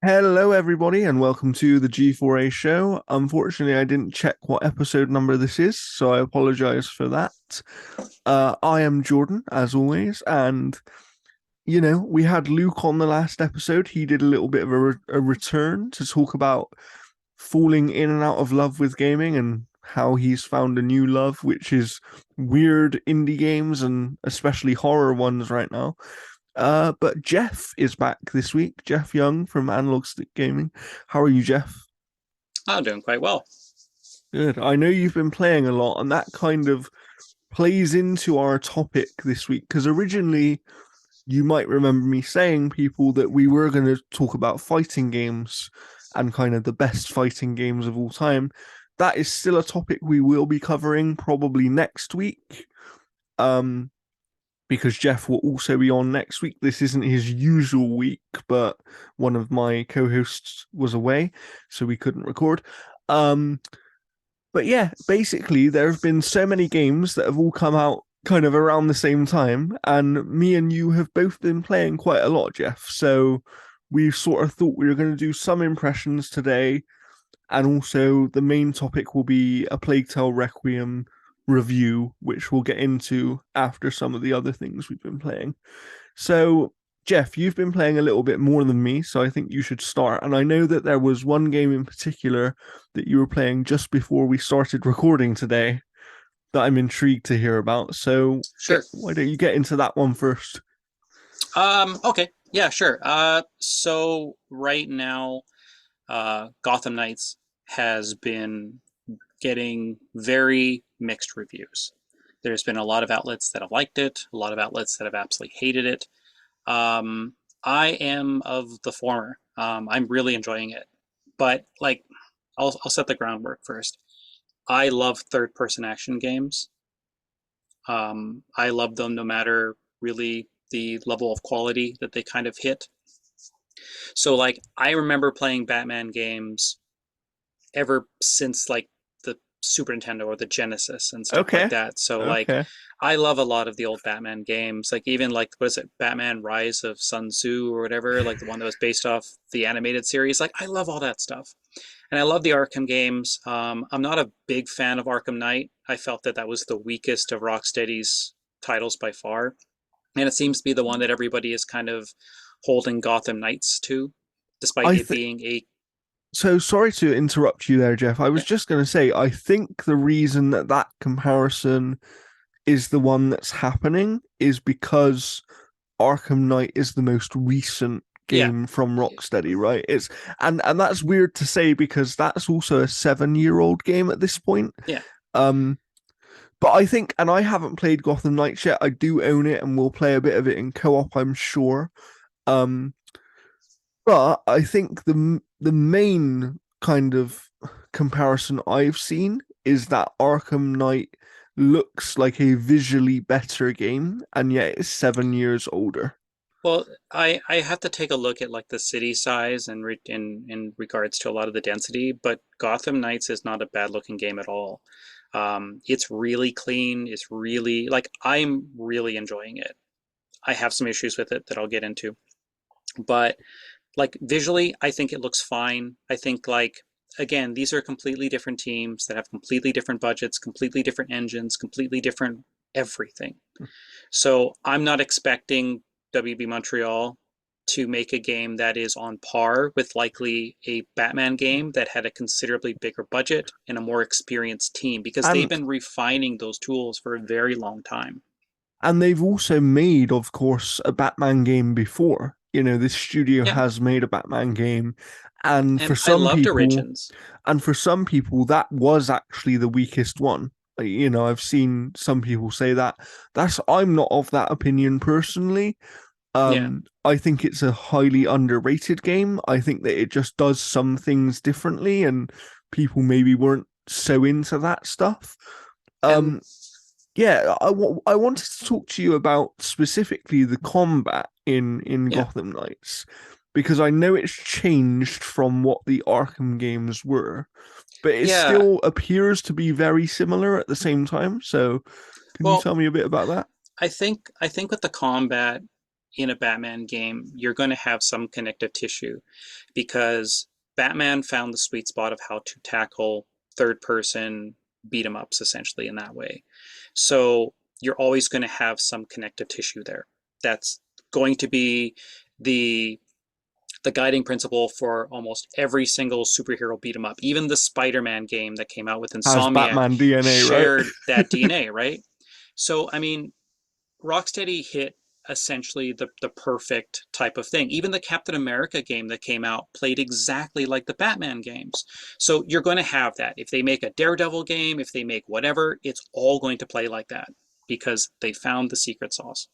Hello, everybody, and welcome to the G4A show. Unfortunately, I didn't check what episode number this is, so I apologize for that. I am Jordan, as always, and we had Luke on the last episode. He did a little bit of a return to talk about falling in and out of love with gaming and how he's found a new love, which is weird indie games and especially horror ones right now. But Jeff is back this week. Jeff Young from Analog Stick Gaming. How are you, Jeff? I'm doing quite well. Good. I know you've been playing a lot, and that kind of plays into our topic this week because originally you might remember me saying people that we were going to talk about fighting games and kind of the best fighting games of all time. That is still a topic we will be covering probably next week. Because Jeff will also be on next week. This isn't his usual week, but one of my co-hosts was away, so we couldn't record. But yeah, basically there have been so many games that have all come out kind of around the same time, and me and you have both been playing quite a lot, Jeff. So we sort of thought we were going to do some impressions today, and also the main topic will be a Plague Tale Requiem review, which we'll get into after some of the other things we've been playing. So, Jeff, you've been playing a little bit more than me, so I think you should start. And I know that there was one game in particular that you were playing just before we started recording today that I'm intrigued to hear about. So, Sure. why don't you get into that one first? Okay. Yeah, sure. So right now, Gotham Knights has been getting very mixed reviews. There's been a lot of outlets that have liked it, a lot of outlets that have absolutely hated it. I am of the former. I'm really enjoying it, but I'll set the groundwork first. I love third-person action games. I love them no matter really the level of quality that they kind of hit. So I remember playing Batman games ever since the Super Nintendo or the Genesis and stuff like Okay, that. So okay. I love a lot of the old Batman games. Like even what is it, Batman Rise of Sun Tzu or whatever, like the one that was based off the animated series. Like I love all that stuff. And I love the Arkham games. I'm not a big fan of Arkham Knight. I felt that that was the weakest of Rocksteady's titles by far. And it seems to be the one that everybody is kind of holding Gotham Knights to, despite I it think being a so. Sorry to interrupt you there, Jeff. I was yeah, just going to say, I think the reason that that comparison is the one that's happening is because Arkham Knight is the most recent yeah, game from Rocksteady, right? It's and that's weird to say because that's also a 7-year-old game at this point. yeah. Um, but I think, and I haven't played Gotham Knights yet. I do own it, and we'll play a bit of it in co-op, I'm sure. Um, but I think the main kind of comparison I've seen is that Arkham Knight looks like a visually better game, and yet it's 7 years older. Well, I have to take a look at like the city size and in regards to a lot of the density, but Gotham Knights is not a bad looking game at all. It's really clean. It's really like I'm really enjoying it. I have some issues with it that I'll get into, but like visually, I think it looks fine. I think again, these are completely different teams that have completely different budgets, completely different engines, completely different everything. So I'm not expecting WB Montreal to make a game that is on par with likely a Batman game that had a considerably bigger budget and a more experienced team because they've And been refining those tools for a very long time. and they've also made, of course, a Batman game before. This studio Yeah, has made a Batman game, and and I loved Origins. for some people, that was actually the weakest one. I've seen some people say that. I'm not of that opinion personally. Yeah. I think it's a highly underrated game. I think that it just does some things differently, and people maybe weren't so into that stuff. And Um, yeah, I wanted to talk to you about specifically the combat in yeah, Gotham Knights because I know it's changed from what the Arkham games were, but it yeah. still appears to be very similar at the same time. So, can you Well, tell me a bit about that? I think with the combat, in a Batman game, you're going to have some connective tissue because Batman found the sweet spot of how to tackle third person beat 'em ups essentially in that way. So you're always going to have some connective tissue there. That's going to be the the guiding principle for almost every single superhero beat 'em up. Even the Spider-Man game that came out with Has Insomniac Batman DNA, right? shared that DNA, right? So, I mean, Rocksteady hit essentially the perfect type of thing. Even the Captain America game that came out played exactly like the Batman games. So you're going to have that. If they make a Daredevil game, if they make whatever, it's all going to play like that because they found the secret sauce.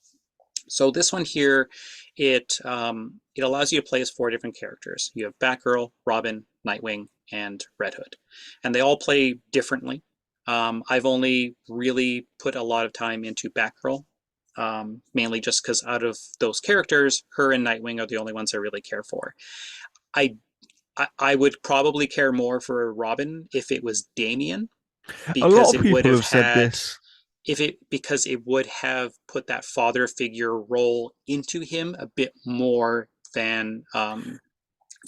So this one here, it allows you to play as four different characters. You have Batgirl, Robin, Nightwing, and Red Hood, and they all play differently. I've only really put a lot of time into Batgirl, mainly just because out of those characters, her and Nightwing are the only ones I really care for. I I would probably care more for Robin if it was Damian A lot because of it would people have have said had this. if it because it would have put that father figure role into him a bit more than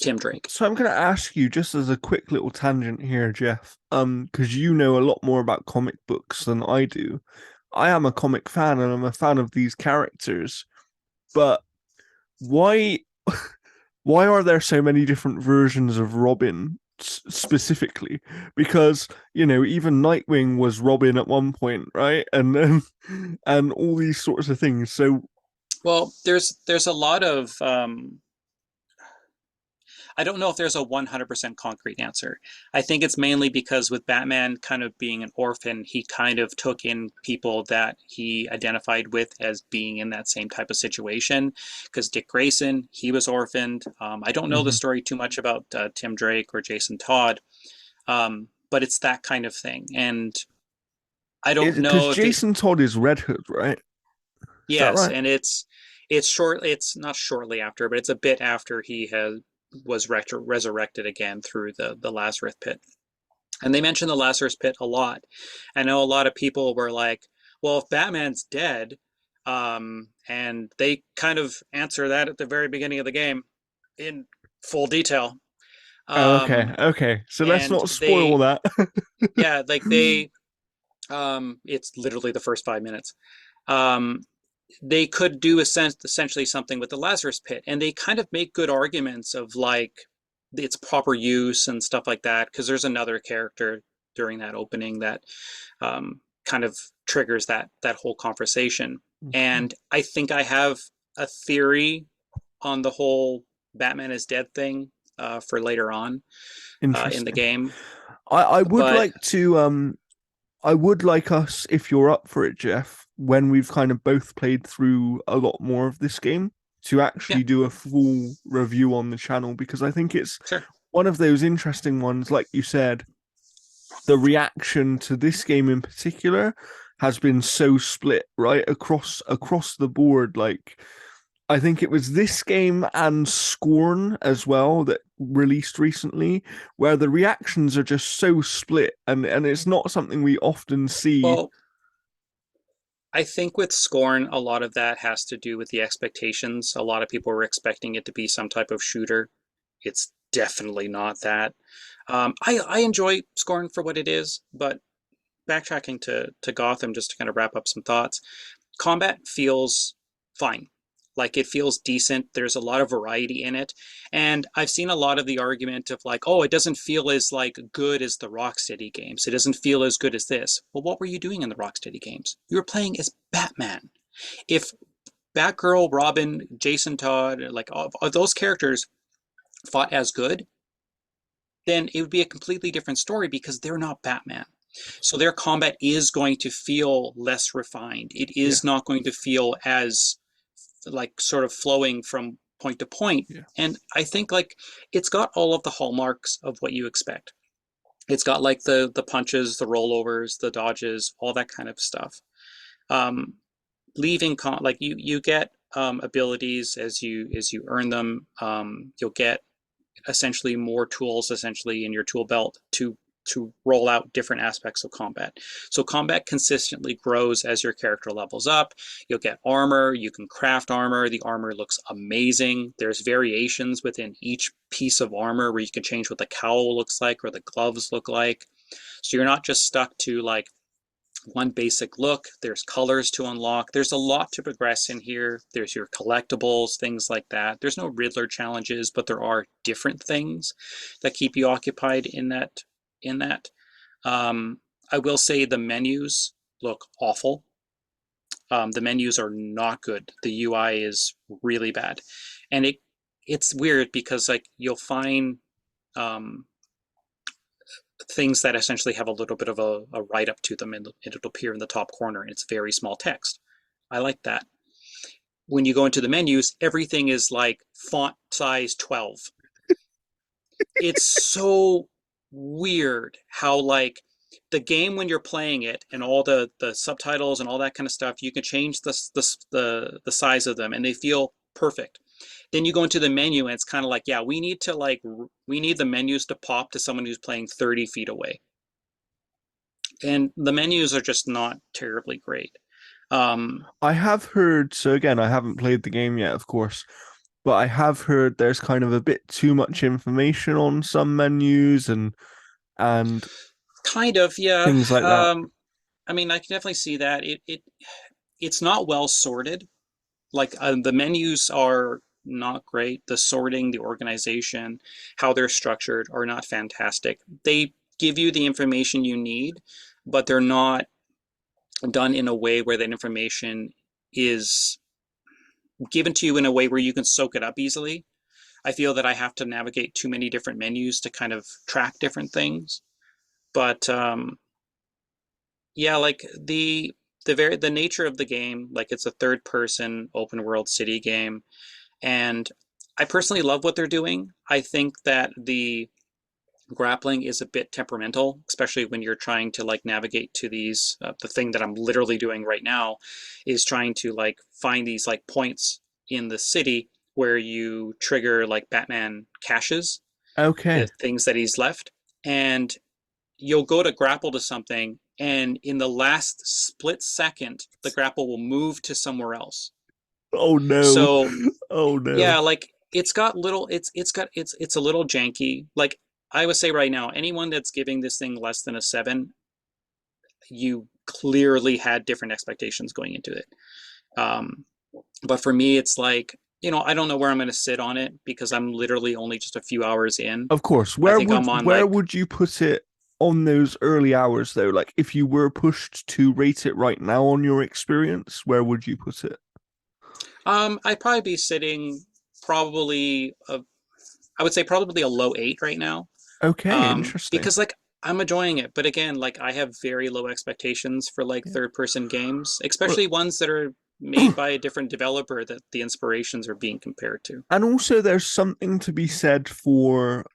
Tim Drake. So I'm going to ask you, just as a quick little tangent here, Jeff, because you know a lot more about comic books than I do. I am a comic fan and I'm a fan of these characters, but why why are there so many different versions of Robin specifically? Because, even Nightwing was Robin at one point, right? And then and all these sorts of things. So Well, there's a lot of I don't know if there's a 100% concrete answer. I think it's mainly because with Batman kind of being an orphan, he kind of took in people that he identified with as being in that same type of situation. Because Dick Grayson, he was orphaned. I don't know the mhm. story too much about Tim Drake or Jason Todd, but it's that kind of thing. And I don't Because know if it, Jason Todd is Red Hood, right? Is that yes, right? and it's not shortly after, but it's a bit after he has was resurrected again through the Lazarus pit. And they mention the Lazarus pit a lot. I know a lot of people were like, well, if Batman's dead, and they kind of answer that at the very beginning of the game in full detail. Oh, okay, Um, okay. So let's and not spoil they, that. yeah, like they, it's literally the first 5 minutes. Um, they could do essentially something with the Lazarus pit, and they kind of make good arguments of like its proper use and stuff like that. Because there's another character during that opening that kind of triggers that whole conversation. Mhm. And I think I have a theory on the whole Batman is dead thing for later on in the Interesting. game, I would but like to I would like us, if you're up for it, Jeff, when we've kind of both played through a lot more of this game, to yeah, actually do a full review on the channel because I think it's sure. one of those interesting ones, like you said, the reaction to this game in particular has been so split right across the board. Like I think it was this game and Scorn as well that released recently, where the reactions are just so split, and it's not something we often see. Well, I think with Scorn, a lot of that has to do with the expectations. A lot of people were expecting it to be some type of shooter. It's definitely not that. I enjoy Scorn for what it is, but backtracking to Gotham, just to kind of wrap up some thoughts, combat feels fine. Like it feels decent. There's a lot of variety in it. And I've seen a lot of the argument of like, oh, it doesn't feel as like good as the Rocksteady games. It doesn't feel as good as this. Well, what were you doing in the Rocksteady games? You were playing as Batman. If Batgirl, Robin, Jason Todd, like all those characters fought as good, then it would be a completely different story because they're not Batman. So their combat is going to feel less refined. It Yeah, is not going to feel as like sort of flowing from point to point. yeah. And I think like it's got all of the hallmarks of what you expect. It's got like the punches, the rollovers, the dodges, all that kind of stuff. Um, leaving like you get abilities as you earn them. You'll get essentially more tools essentially in your tool belt to to roll out different aspects of combat. So combat consistently grows as your character levels up. You'll get armor, you can craft armor. The armor looks amazing. There's variations within each piece of armor where you can change what the cowl looks like or the gloves look like. So you're not just stuck to like one basic look. There's colors to unlock. There's a lot to progress in here. There's your collectibles, things like that. There's no Riddler challenges, but there are different things that keep you occupied in that. I will say the menus look awful. The menus are not good. The UI is really bad, and it's weird because like you'll find um, things that essentially have a little bit of a write up to them, and it'll appear in the top corner, and it's very small text. I like that. When you go into the menus, everything is like font size 12. It's so weird how like the game when you're playing it and all the subtitles and all that kind of stuff, you can change the size of them and they feel perfect. Then you go into the menu and it's kind of like, yeah, we need the menus to pop to someone who's playing 30 feet away. And the menus are just not terribly great. I have heard, so again, I haven't played the game yet, of course, but I have heard there's kind of a bit too much information on some menus and Kind of, yeah. things like that. I mean, I can definitely see that. It's not well sorted. Like the menus are not great. The sorting, the organization, how they're structured are not fantastic. They give you the information you need, but they're not done in a way where that information is given to you in a way where you can soak it up easily. I feel that I have to navigate too many different menus to kind of track different things. But yeah, like the nature of the game, like it's a third person open world city game, and I personally love what they're doing. I think that the grappling is a bit temperamental, especially when you're trying to like navigate to these. The thing that I'm literally doing right now is trying to like find these like points in the city where you trigger like Batman caches, the Okay. things that he's left, and you'll go to grapple to something, and in the last split second, the grapple will move to somewhere else. Oh no. So Oh no. yeah, like it's a little janky. Like I would say right now, anyone that's giving this thing less than a 7, you clearly had different expectations going into it. Um, but for me, it's like, I don't know where I'm going to sit on it because I'm literally only just a few hours in. Of course. I Where think would I'm on where like, would you put it on those early hours though? Like if you were pushed to rate it right now on your experience, where would you put it? I'd probably be sitting probably, I would say probably a low 8 right now. Okay, interesting. Because like I'm enjoying it, but again, like I have very low expectations for like Yeah. third person games, Well, especially ones that are made by a different developer that the inspirations are being compared to. and also there's something to be said for,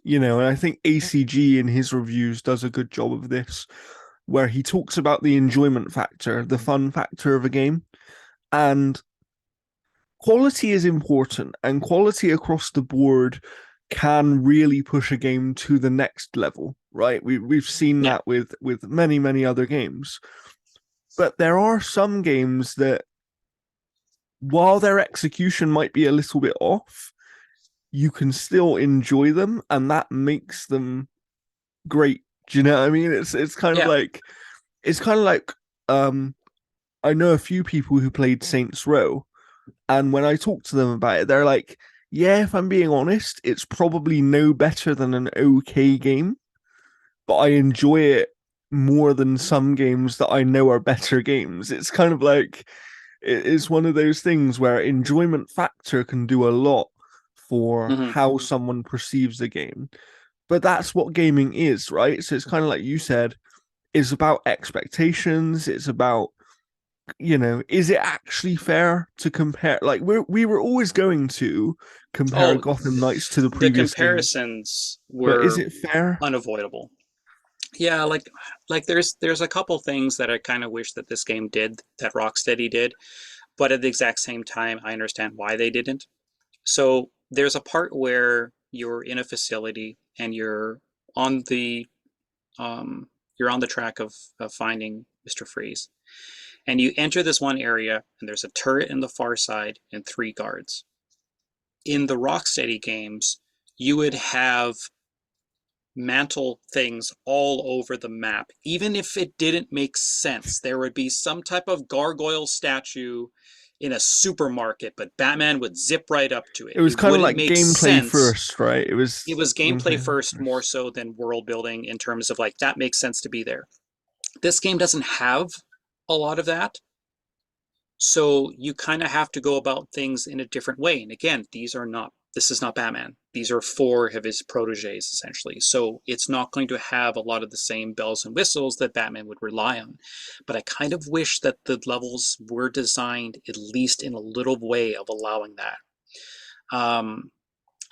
and I think ACG in his reviews does a good job of this, where he talks about the enjoyment factor, the fun factor of a game. And quality is important, and quality across the board can really push a game to the next level, right? We've seen Yeah. that with many other games. But there are some games that, while their execution might be a little bit off, you can still enjoy them, and that makes them great. Do you know what I mean? Yeah. It's kind of like um I know a few people who played Saints Row, and when I talk to them about it, they're like, "Yeah, if I'm being honest, it's probably no better than an okay game, but I enjoy it more than some games that I know are better games." It's kind of like it is one of those things where enjoyment factor can do a lot for Hmm. how someone perceives a game. But that's what gaming is, right? So it's kind of like you said, it's about expectations, it's about is it actually fair to compare? Like we were always going to compare Oh, Gotham Knights to the the previous games, comparisons but is were it fair? unavoidable. Yeah, like there's a couple things that I kind of wish that this game did that Rocksteady did, but at the exact same time, I understand why they didn't. So there's a part where you're in a facility and you're on the You're on the track of finding Mr. Freeze, and you enter this one area, and there's a turret in the far side and 3 guards. In the Rocksteady games, you would have mantle things all over the map. Even if it didn't make sense, there would be some type of gargoyle statue in a supermarket, but Batman would zip right up to it. It was It kind of wouldn't like make gameplay sense. first, right? It It was was gameplay gameplay first more first. so than world building in terms of like that makes sense to be there. This game doesn't have a lot of that. So you kind of have to go about things in a different way. And again, this is not Batman. These are 4 of his proteges, essentially. So it's not going to have a lot of the same bells and whistles that Batman would rely on. But I kind of wish that the levels were designed at least in a little way of allowing that.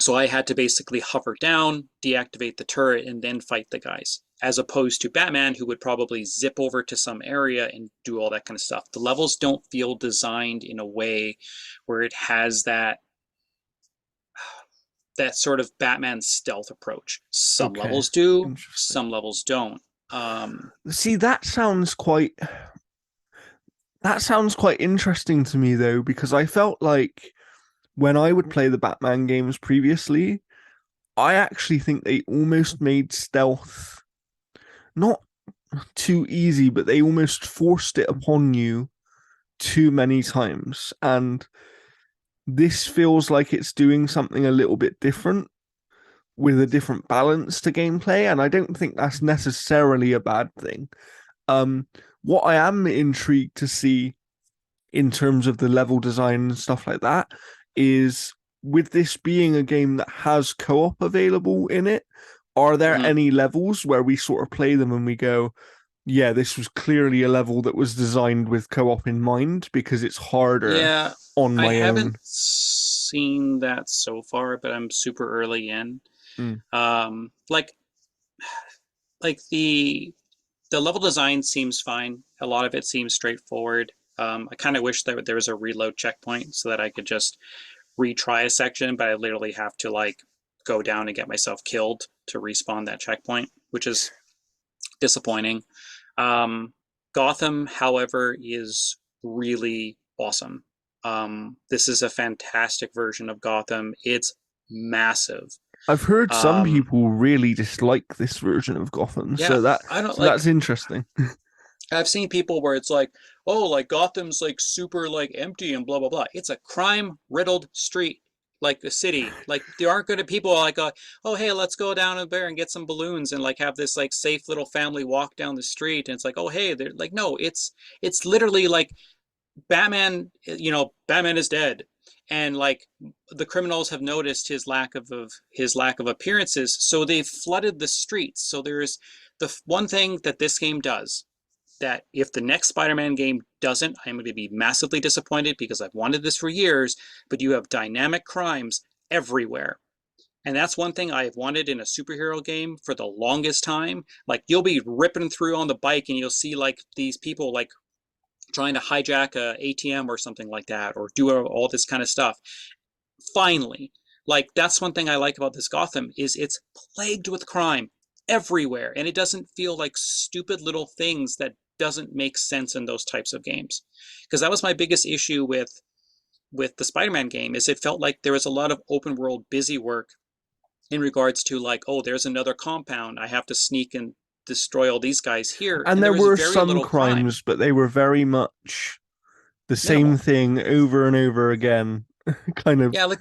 So I had to basically hover down, deactivate the turret, and then fight the guys, as opposed to Batman, who would probably zip over to some area and do all that kind of stuff. The levels don't feel designed in a way where it has that sort of Batman stealth approach. Some Okay, levels do, interesting. some levels don't. See, that sounds quite interesting to me though, because I felt like when I would play the Batman games previously, I actually think they almost made stealth not too easy, but they almost forced it upon you too many times. And this feels like it's doing something a little bit different with a different balance to gameplay. And I don't think that's necessarily a bad thing. Um, what I am intrigued to see in terms of the level design and stuff like that is with this being a game that has co-op available in it, are there mhm. any levels where we sort of play them and we go, yeah, this was clearly a level that was designed with co-op in mind because it's harder Yeah, on I my haven't own. seen that so far, but I'm super early in. Mm. Like the level design seems fine. A lot of it seems straightforward. I kind of wish that there was a reload checkpoint so that I could just retry a section, but I literally have to like go down and get myself killed to respawn that checkpoint, which is disappointing. Um, Gotham, however, is really awesome. This is a fantastic version of Gotham. It's massive. I've heard some Um, people really dislike this version of Gotham, yeah, I don't so like that's interesting. I've seen people where it's like, oh, like Gotham's like super like empty and blah blah blah. It's a crime riddled street, like the city. Like there aren't going to people like, oh hey, let's go down there and get some balloons and like have this like safe little family walk down the street. And it's like, oh hey, they're like, no, it's literally like Batman. Batman is dead, and like the criminals have noticed his lack of appearances, so they've flooded the streets. So there's the one thing that this game does that if the next Spider-Man game doesn't, I'm going to be massively disappointed because I've wanted this for years, but you have dynamic crimes everywhere. And that's one thing I've wanted in a superhero game for the longest time. Like you'll be ripping through on the bike and you'll see like these people like trying to hijack a ATM or something like that or do all this kind of stuff. Finally, like that's one thing I like about this Gotham is it's plagued with crime everywhere and it doesn't feel like stupid little things that doesn't make sense in those types of games because that was my biggest issue with the Spider-Man game is it felt like there was a lot of open world busy work in regards to like, oh, there's another compound, I have to sneak and destroy all these guys here, And and there there was were very some little crime. crimes, but they were very much the same Minimal. thing over and over again. Kind of. Yeah, like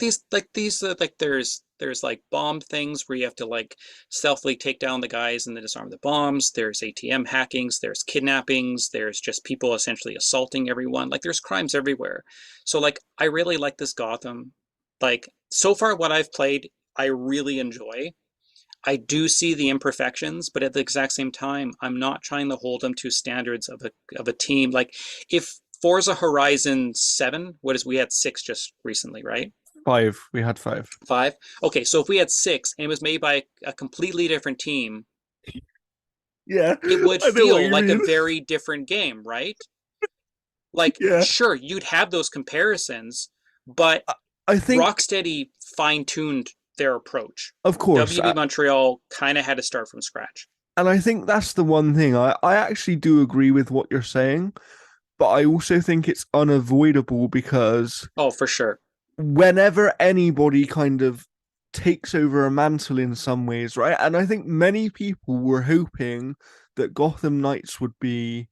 there's like bomb things where you have to like stealthily take down the guys and then disarm the bombs. There's ATM hackings, there's kidnappings, there's just people essentially assaulting everyone. Like there's crimes everywhere. So like I really like this Gotham. Like so far what I've played, I really enjoy. I do see the imperfections, but at the exact same time, I'm not trying to hold them to standards of a team. Like if Forza Horizon 7, what is we had 6 just recently, right? Five. We had five. 5. Okay, so if we had 6 and it was made by a completely different team, Yeah, it would I know what feel you like a mean. very different game, right? Like Yeah, sure, you'd have those comparisons, but I think, Rocksteady fine-tuned their approach. of course, WB Montreal kind of had to start from scratch. And I think that's the one thing. I actually do agree with what you're saying, but I also think it's unavoidable because Oh, for sure. whenever anybody kind of takes over a mantle in some ways, right? And I think many people were hoping that Gotham Knights would be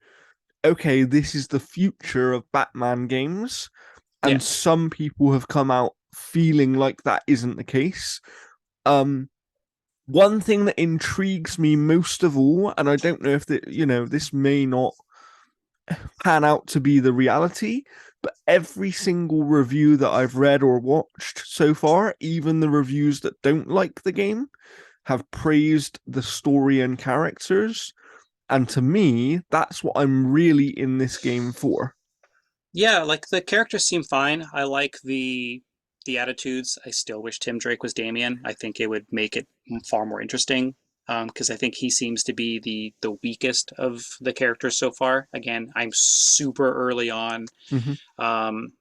okay, this is the future of Batman games. Yeah. And some people have come out feeling like that isn't the case. Um, One thing that intrigues me most of all, and I don't know if this may not pan out to be the reality, but every single review that I've read or watched so far, even the reviews that don't like the game, have praised the story and characters. And to me, that's what I'm really in this game for. Yeah, like the characters seem fine. I like the attitudes. I still wish Tim Drake was Damien. I think it would make it far more interesting. Because I think he seems to be the weakest of the characters so far. Again, I'm super early on. Mm-hmm. Um,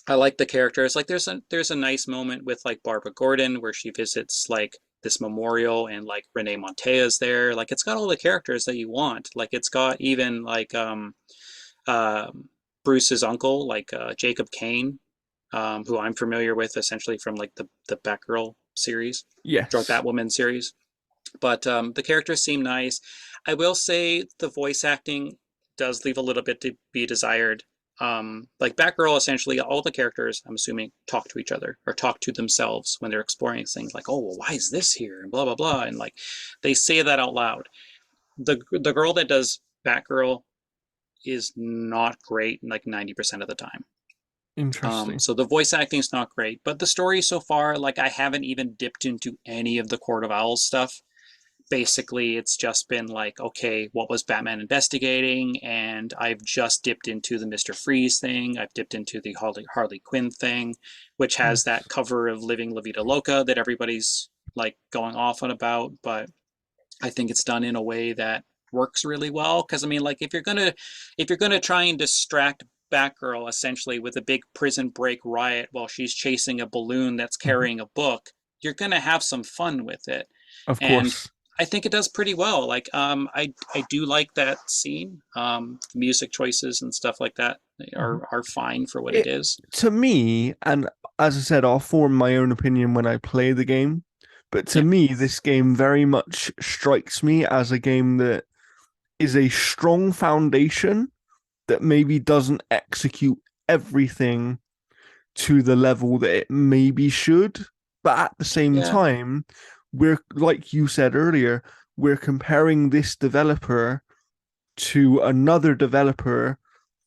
I like the characters. Like there's a nice moment with like Barbara Gordon where she visits like this memorial and like Renee Montea's there. Like it's got all the characters that you want. Like it's got even like uh, Bruce's uncle, like Jacob Kane, who I'm familiar with essentially from like the Batgirl series or Yes. Batwoman series. But the characters seem nice. I will say the voice acting does leave a little bit to be desired. Like Batgirl, essentially, all the characters, I'm assuming, talk to each other or talk to themselves when they're exploring things like, oh, well, why is this here? And blah, blah, blah. And like they say that out loud. The girl that does Batgirl is not great like 90% of the time. Interesting. So the voice acting is not great, but the story so far, like I haven't even dipped into any of the Court of Owls stuff. Basically, it's just been like, okay, what was Batman investigating? And I've just dipped into the Mr. Freeze thing. I've dipped into the Harley Quinn thing, which has that cover of Living La Vida Loca that everybody's like going off on about. But I think it's done in a way that works really well. Because I mean, like if you're gonna try and distract Batgirl essentially with a big prison break riot while she's chasing a balloon that's Mhm. carrying a book, you're gonna have some fun with it. Of And course. I think it does pretty well. Like I do like that scene. Music choices and stuff like that Mhm. are fine for what it It is. to me, and as I said, I'll form my own opinion when I play the game. But to Yeah, me, this game very much strikes me as a game that is a strong foundation that maybe doesn't execute everything to the level that it maybe should. But at the same yeah, time, we're like you said earlier, we're comparing this developer to another developer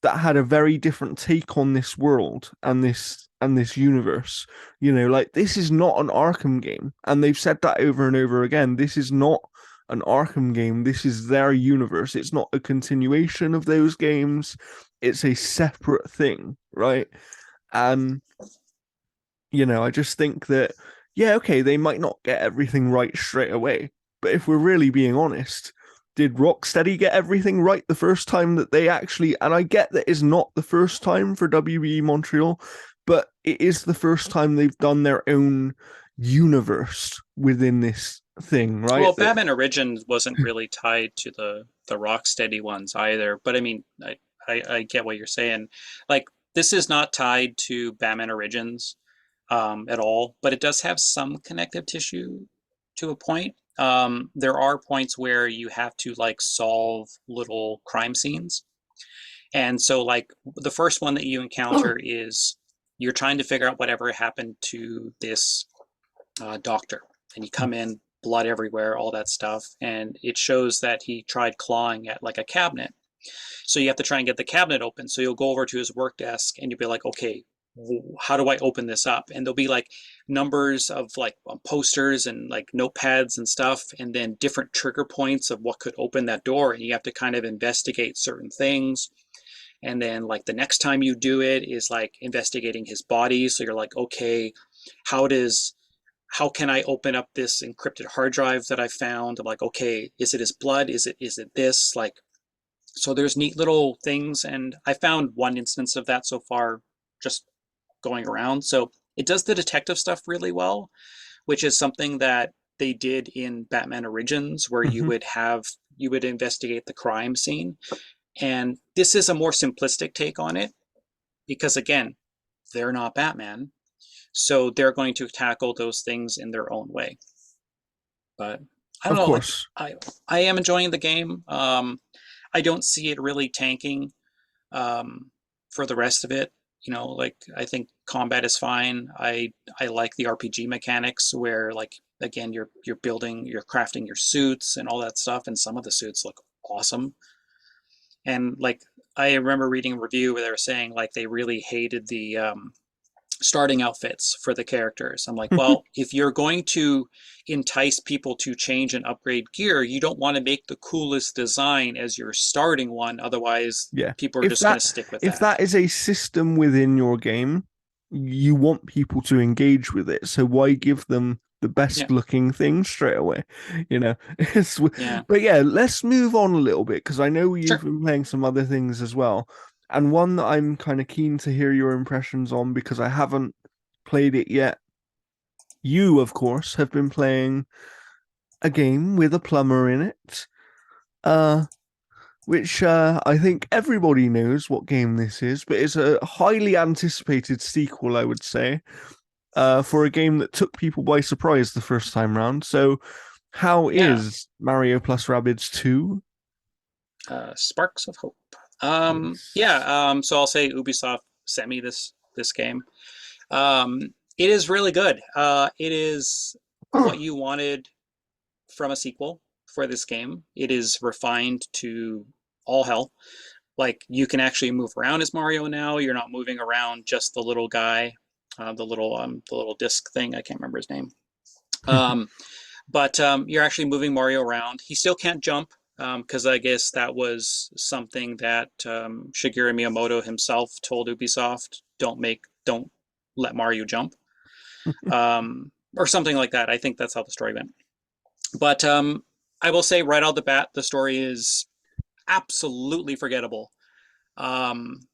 that had a very different take on this world and this universe. Like this is not an Arkham game, and they've said that over and over again. This is not an Arkham game. This is their universe. It's not a continuation of those games. It's a separate thing, right? And I just think that yeah, okay, they might not get everything right straight away, but if we're really being honest, did Rocksteady get everything right the first time that they actually? And I get that it's not the first time for WBE Montreal, but it is the first time they've done their own universe within this thing, right? well, Batman Origins wasn't really tied to the Rocksteady ones either. But I mean, I get what you're saying. Like this is not tied to Batman Origins at all, but it does have some connective tissue to a point. There are points where you have to like solve little crime scenes, and so like the first one that you encounter is you're trying to figure out whatever happened to this doctor, and you come in, blood everywhere, all that stuff, and it shows that he tried clawing at like a cabinet. So you have to try and get the cabinet open. So you'll go over to his work desk and you'll be like, okay, how do I open this up? And there'll be like numbers of like posters and like notepads and stuff, and then different trigger points of what could open that door. And you have to kind of investigate certain things. And then like the next time you do it is like investigating his body. So you're like, okay, how does how can I open up this encrypted hard drive that I found? I'm like, okay, is it his blood? Is it this? Like, so there's neat little things, and I found one instance of that so far, just going around. So it does the detective stuff really well, which is something that they did in Batman Origins, where you Mhm. would have you would investigate the crime scene. And this is a more simplistic take on it because, again, they're not Batman. So they're going to tackle those things in their own way. But I don't Of know, like course. I am enjoying the game. I don't see it really tanking for the rest of it. You know, like I think combat is fine. I like the RPG mechanics where like again you're building, you're crafting your suits and all that stuff, and some of the suits look awesome. And like I remember reading a review where they were saying like they really hated the starting outfits for the characters. I'm like, well, if you're going to entice people to change and upgrade gear, you don't want to make the coolest design as your starting one. Otherwise, Yeah. people are If just going to that stick with if that. that is a system within your game, you want people to engage with it. So why give them the Yeah, best looking thing straight away? You know. yeah, But yeah, let's move on a little bit because I know you've sure. been playing some other things as well. And one that I'm kind of keen to hear your impressions on because I haven't played it yet. You, of course, have been playing a game with a plumber in it. Uh which I think everybody knows what game this is, but it's a highly anticipated sequel, I would say, for a game that took people by surprise the first time round. So, how Yeah, is Mario plus Rabbids 2? Sparks of Hope. Yes. Yeah. So I'll say Ubisoft sent me this game. It is really good. It is what you wanted from a sequel for this game. It is refined to all hell. Like you can actually move around as Mario now. You're not moving around just the little guy, the little disc thing. I can't remember his name. Um, but you're actually moving Mario around. He still can't jump because I guess that was something that Shigeru Miyamoto himself told Ubisoft: don't let Mario jump, or something like that. I think that's how the story went. But I will say right out the bat, the story is absolutely forgettable.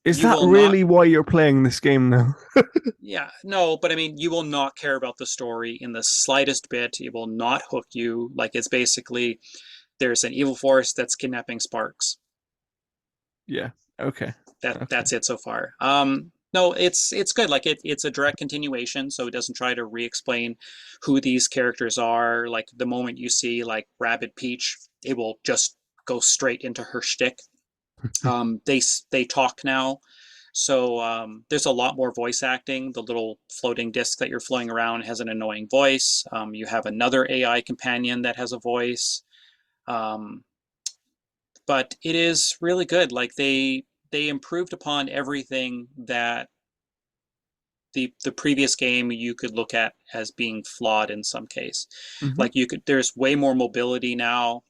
Is You that will not, really why you're playing this game now? yeah, no, but I mean, you will not care about the story in the slightest bit. It will not hook you. Like it's basically there's an evil force that's kidnapping Sparks. Yeah. Okay. That's Okay. it so far. No, it's good. Like it's a direct continuation, so it doesn't try to re-explain who these characters are. Like the moment you see like Rabbid Peach, it will just go straight into her shtick. They talk now, so there's a lot more voice acting. The little floating disc that you're floating around has an annoying voice. You have another AI companion that has a voice. Um, but it is really good. Like they improved upon everything that the previous game you could look at as being flawed in some case. Hmm. Like you could there's way more mobility now.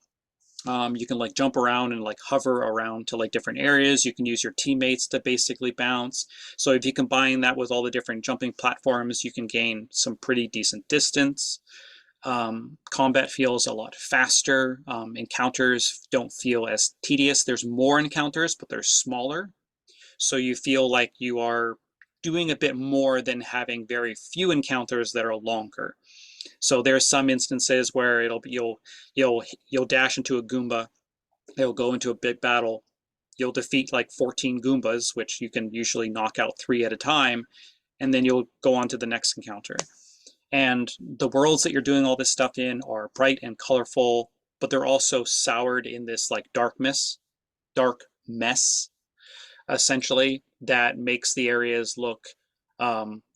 You can like jump around and like hover around to like different areas. You can use your teammates to basically bounce. So if you combine that with all the different jumping platforms, you can gain some pretty decent distance. Combat feels a lot faster. Encounters don't feel as tedious. There's more encounters, but they're smaller. So you feel like you are doing a bit more than having very few encounters that are longer. So there's some instances where it'll be you'll dash into a Goomba, it'll go into a big battle, you'll defeat like 14 Goombas, which you can usually knock out 3 at a time, and then you'll go on to the next encounter. And the worlds that you're doing all this stuff in are bright and colorful, but they're also soured in this like dark mess, essentially, that makes the areas look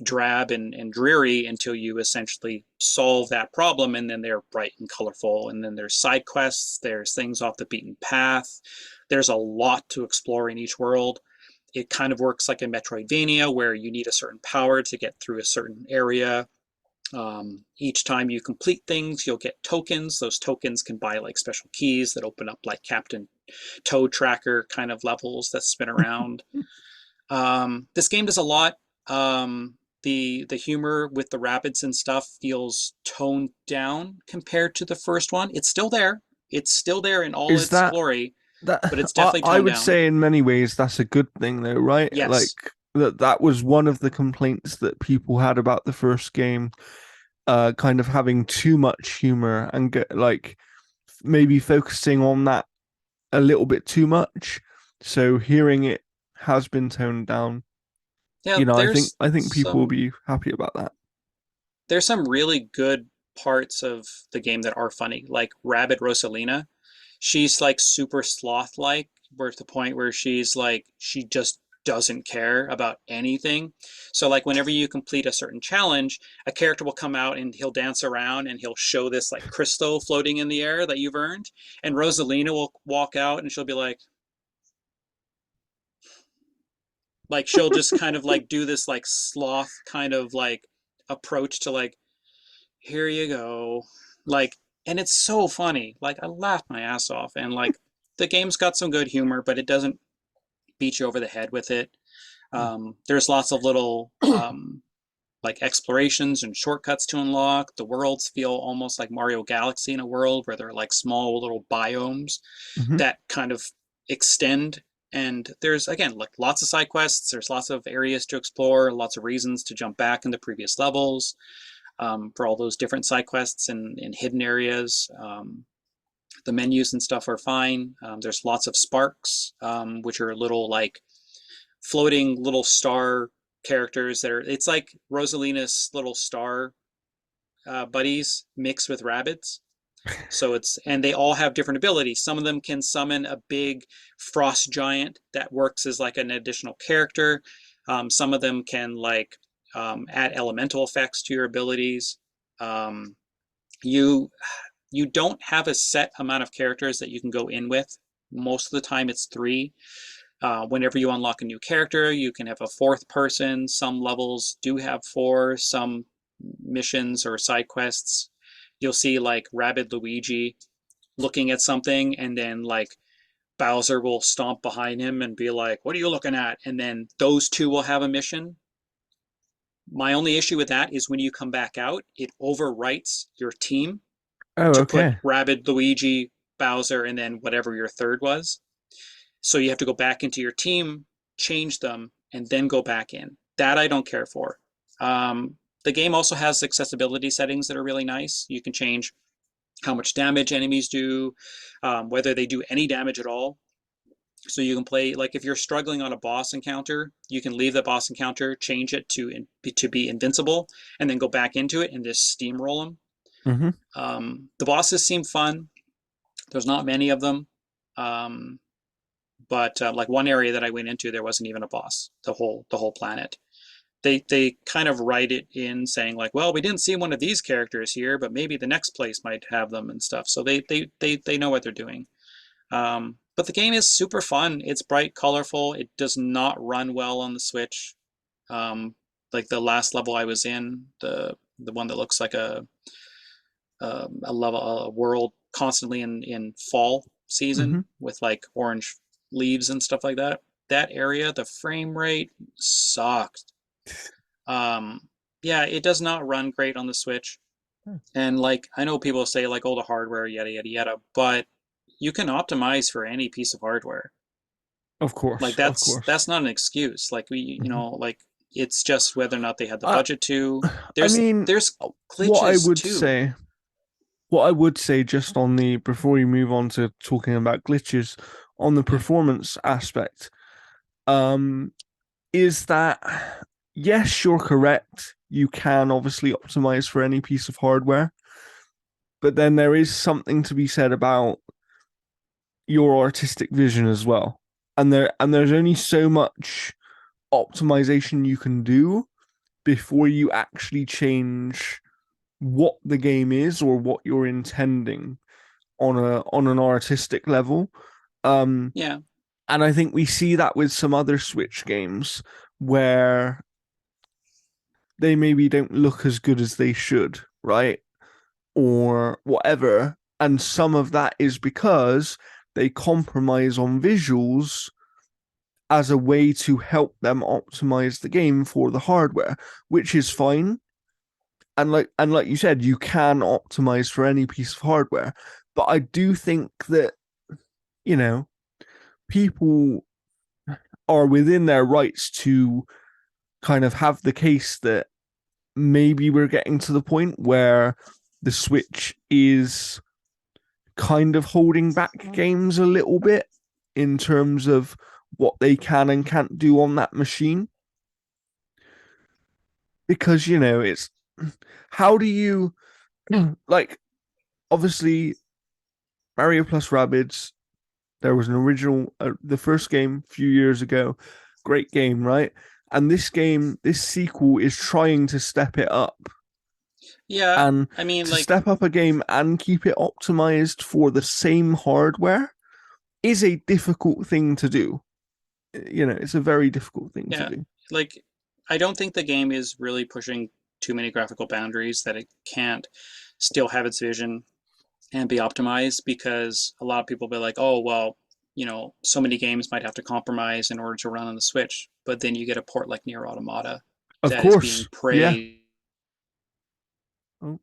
drab and dreary until you essentially solve that problem, and then they're bright and colorful. And then there's side quests, there's things off the beaten path, there's a lot to explore in each world. It kind of works like a Metroidvania where you need a certain power to get through a certain area. Each time you complete things, you'll get tokens. Those tokens can buy like special keys that open up like Captain Toad Tracker kind of levels that spin around. This game does a lot. The humor with the rabbits and stuff feels toned down compared to the first one. It's still there. It's still there in all Is its that glory, but that it's definitely I toned would down. say in many ways that's a good thing though, right? Like Yes. that was one of the complaints that people had about the first game, kind of having too much humor and get like maybe focusing on that a little bit too much. So hearing it has been toned down. Yeah, You know, I think people will be happy about that. there's some really good parts of the game that are funny, like Rabbit Rosalina. She's like super sloth like, where to the point where she's like she just doesn't care about anything. So like whenever you complete a certain challenge, a character will come out and he'll dance around and he'll show this like crystal floating in the air that you've earned. And Rosalina will walk out and she'll be like she'll just kind of like do this like sloth kind of like approach to like, here you go. Like, and it's so funny. Like, I laughed my ass off. And like, the game's got some good humor, but it doesn't beat you over the head with it. There's lots of little like explorations and shortcuts to unlock. The worlds feel almost like Mario Galaxy in a world where they're like small little biomes Mm-hmm. that kind of extend. And there's again like lots of side quests. There's lots of areas to explore, lots of reasons to jump back in the previous levels for all those different side quests and hidden areas. The menus and stuff are fine. There's lots of sparks, which are little like floating little star characters that are. It's like Rosalina's little star buddies mixed with rabbits. So it's and they all have different abilities. Some of them can summon a big frost giant that works as like an additional character. Some of them can like add elemental effects to your abilities. Um, you you don't have a set amount of characters that you can go in with. Most of the time, it's three. Whenever you unlock a new character, you can have a fourth person. Some levels do have four. Some missions or side quests, you'll see like Rabid Luigi looking at something, and then like Bowser will stomp behind him and be like, "What are you looking at?" And then those two will have a mission. My only issue with that is when you come back out, it overwrites your team Oh, to put okay. Rabid, Luigi, Bowser, and then whatever your third was. So you have to go back into your team, change them, and then go back in. That I don't care for. The game also has accessibility settings that are really nice. You can change how much damage enemies do, whether they do any damage at all. So you can play like if you're struggling on a boss encounter, you can leave the boss encounter, change it to be invincible, and then go back into it and just steamroll them. Mm-hmm. The bosses seem fun. There's not many of them, um, but like one area that I went into, there wasn't even a boss. The whole planet. They kind of write it in saying like, well, we didn't see one of these characters here, but maybe the next place might have them and stuff. So they know what they're doing. But the game is super fun. It's bright, colorful. It does not run well on the Switch. Um, like the last level I was in, the one that looks like a level a world constantly in fall Mm-hmm. season with like orange leaves and stuff like that. That area, the frame rate sucked. Um, yeah, it does not run great on the Switch. And like I know people say like oh the hardware yada yada yada, but you can optimize for any piece of hardware. Of Like course, of that's course. not an excuse. Like we Mm-hmm. like it's just whether or not they had the I, budget to. I There's mean, there's what I glitches would too. say, just on the before we move on to talking about glitches on the Yeah. performance aspect, um, is that yes, you're correct. You can obviously optimize for any piece of hardware, but then there is something to be said about your artistic vision as well. And there's only so much optimization you can do before you actually change what the game is or what you're intending on an artistic level. Um Yeah. and I think we see that with some other Switch games where they maybe don't look as good as they should, right? Or whatever. And some of that is because they compromise on visuals as a way to help them optimize the game for the hardware, which is fine. And like you said, you can optimize for any piece of hardware. But I do think that, you know, people are within their rights to kind of have the case that maybe we're getting to the point where the Switch is kind of holding back games a little bit in terms of what they can and can't do on that machine. Because, it's how do you like obviously Mario plus Rabbids, there was an original the first game a few years ago, great game, right? And this sequel is trying to step it up. Yeah, And I mean, to like, step up a game and keep it optimized for the same hardware is a difficult thing to do. It's a very difficult thing to yeah, do. like I don't think the game is really pushing too many graphical boundaries that it can't still have its vision and be optimized, because a lot of people be like, oh, well, so many games might have to compromise in order to run on the Switch. But then you get a port like Nier Automata Of that is being course, yeah. praised Oh,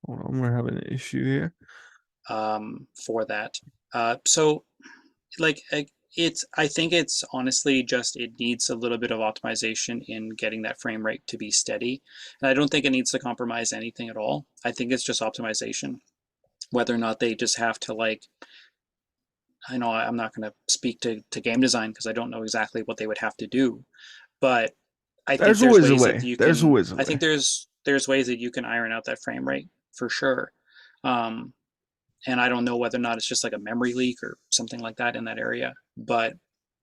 hold on, we're having an issue here. for that. So, like, I think it's honestly just it needs a little bit of optimization in getting that frame rate to be steady. And I don't think it needs to compromise anything at all. I think it's just optimization. Whether or not they just have to, like, I know I'm not going to speak to game design because I don't know exactly what they would have to do, but I think There's there's always a ways that way. you There's can. always a I think way. there's ways that you can iron out that frame rate for sure. Um, and I don't know whether or not it's just like a memory leak or something like that in that area. But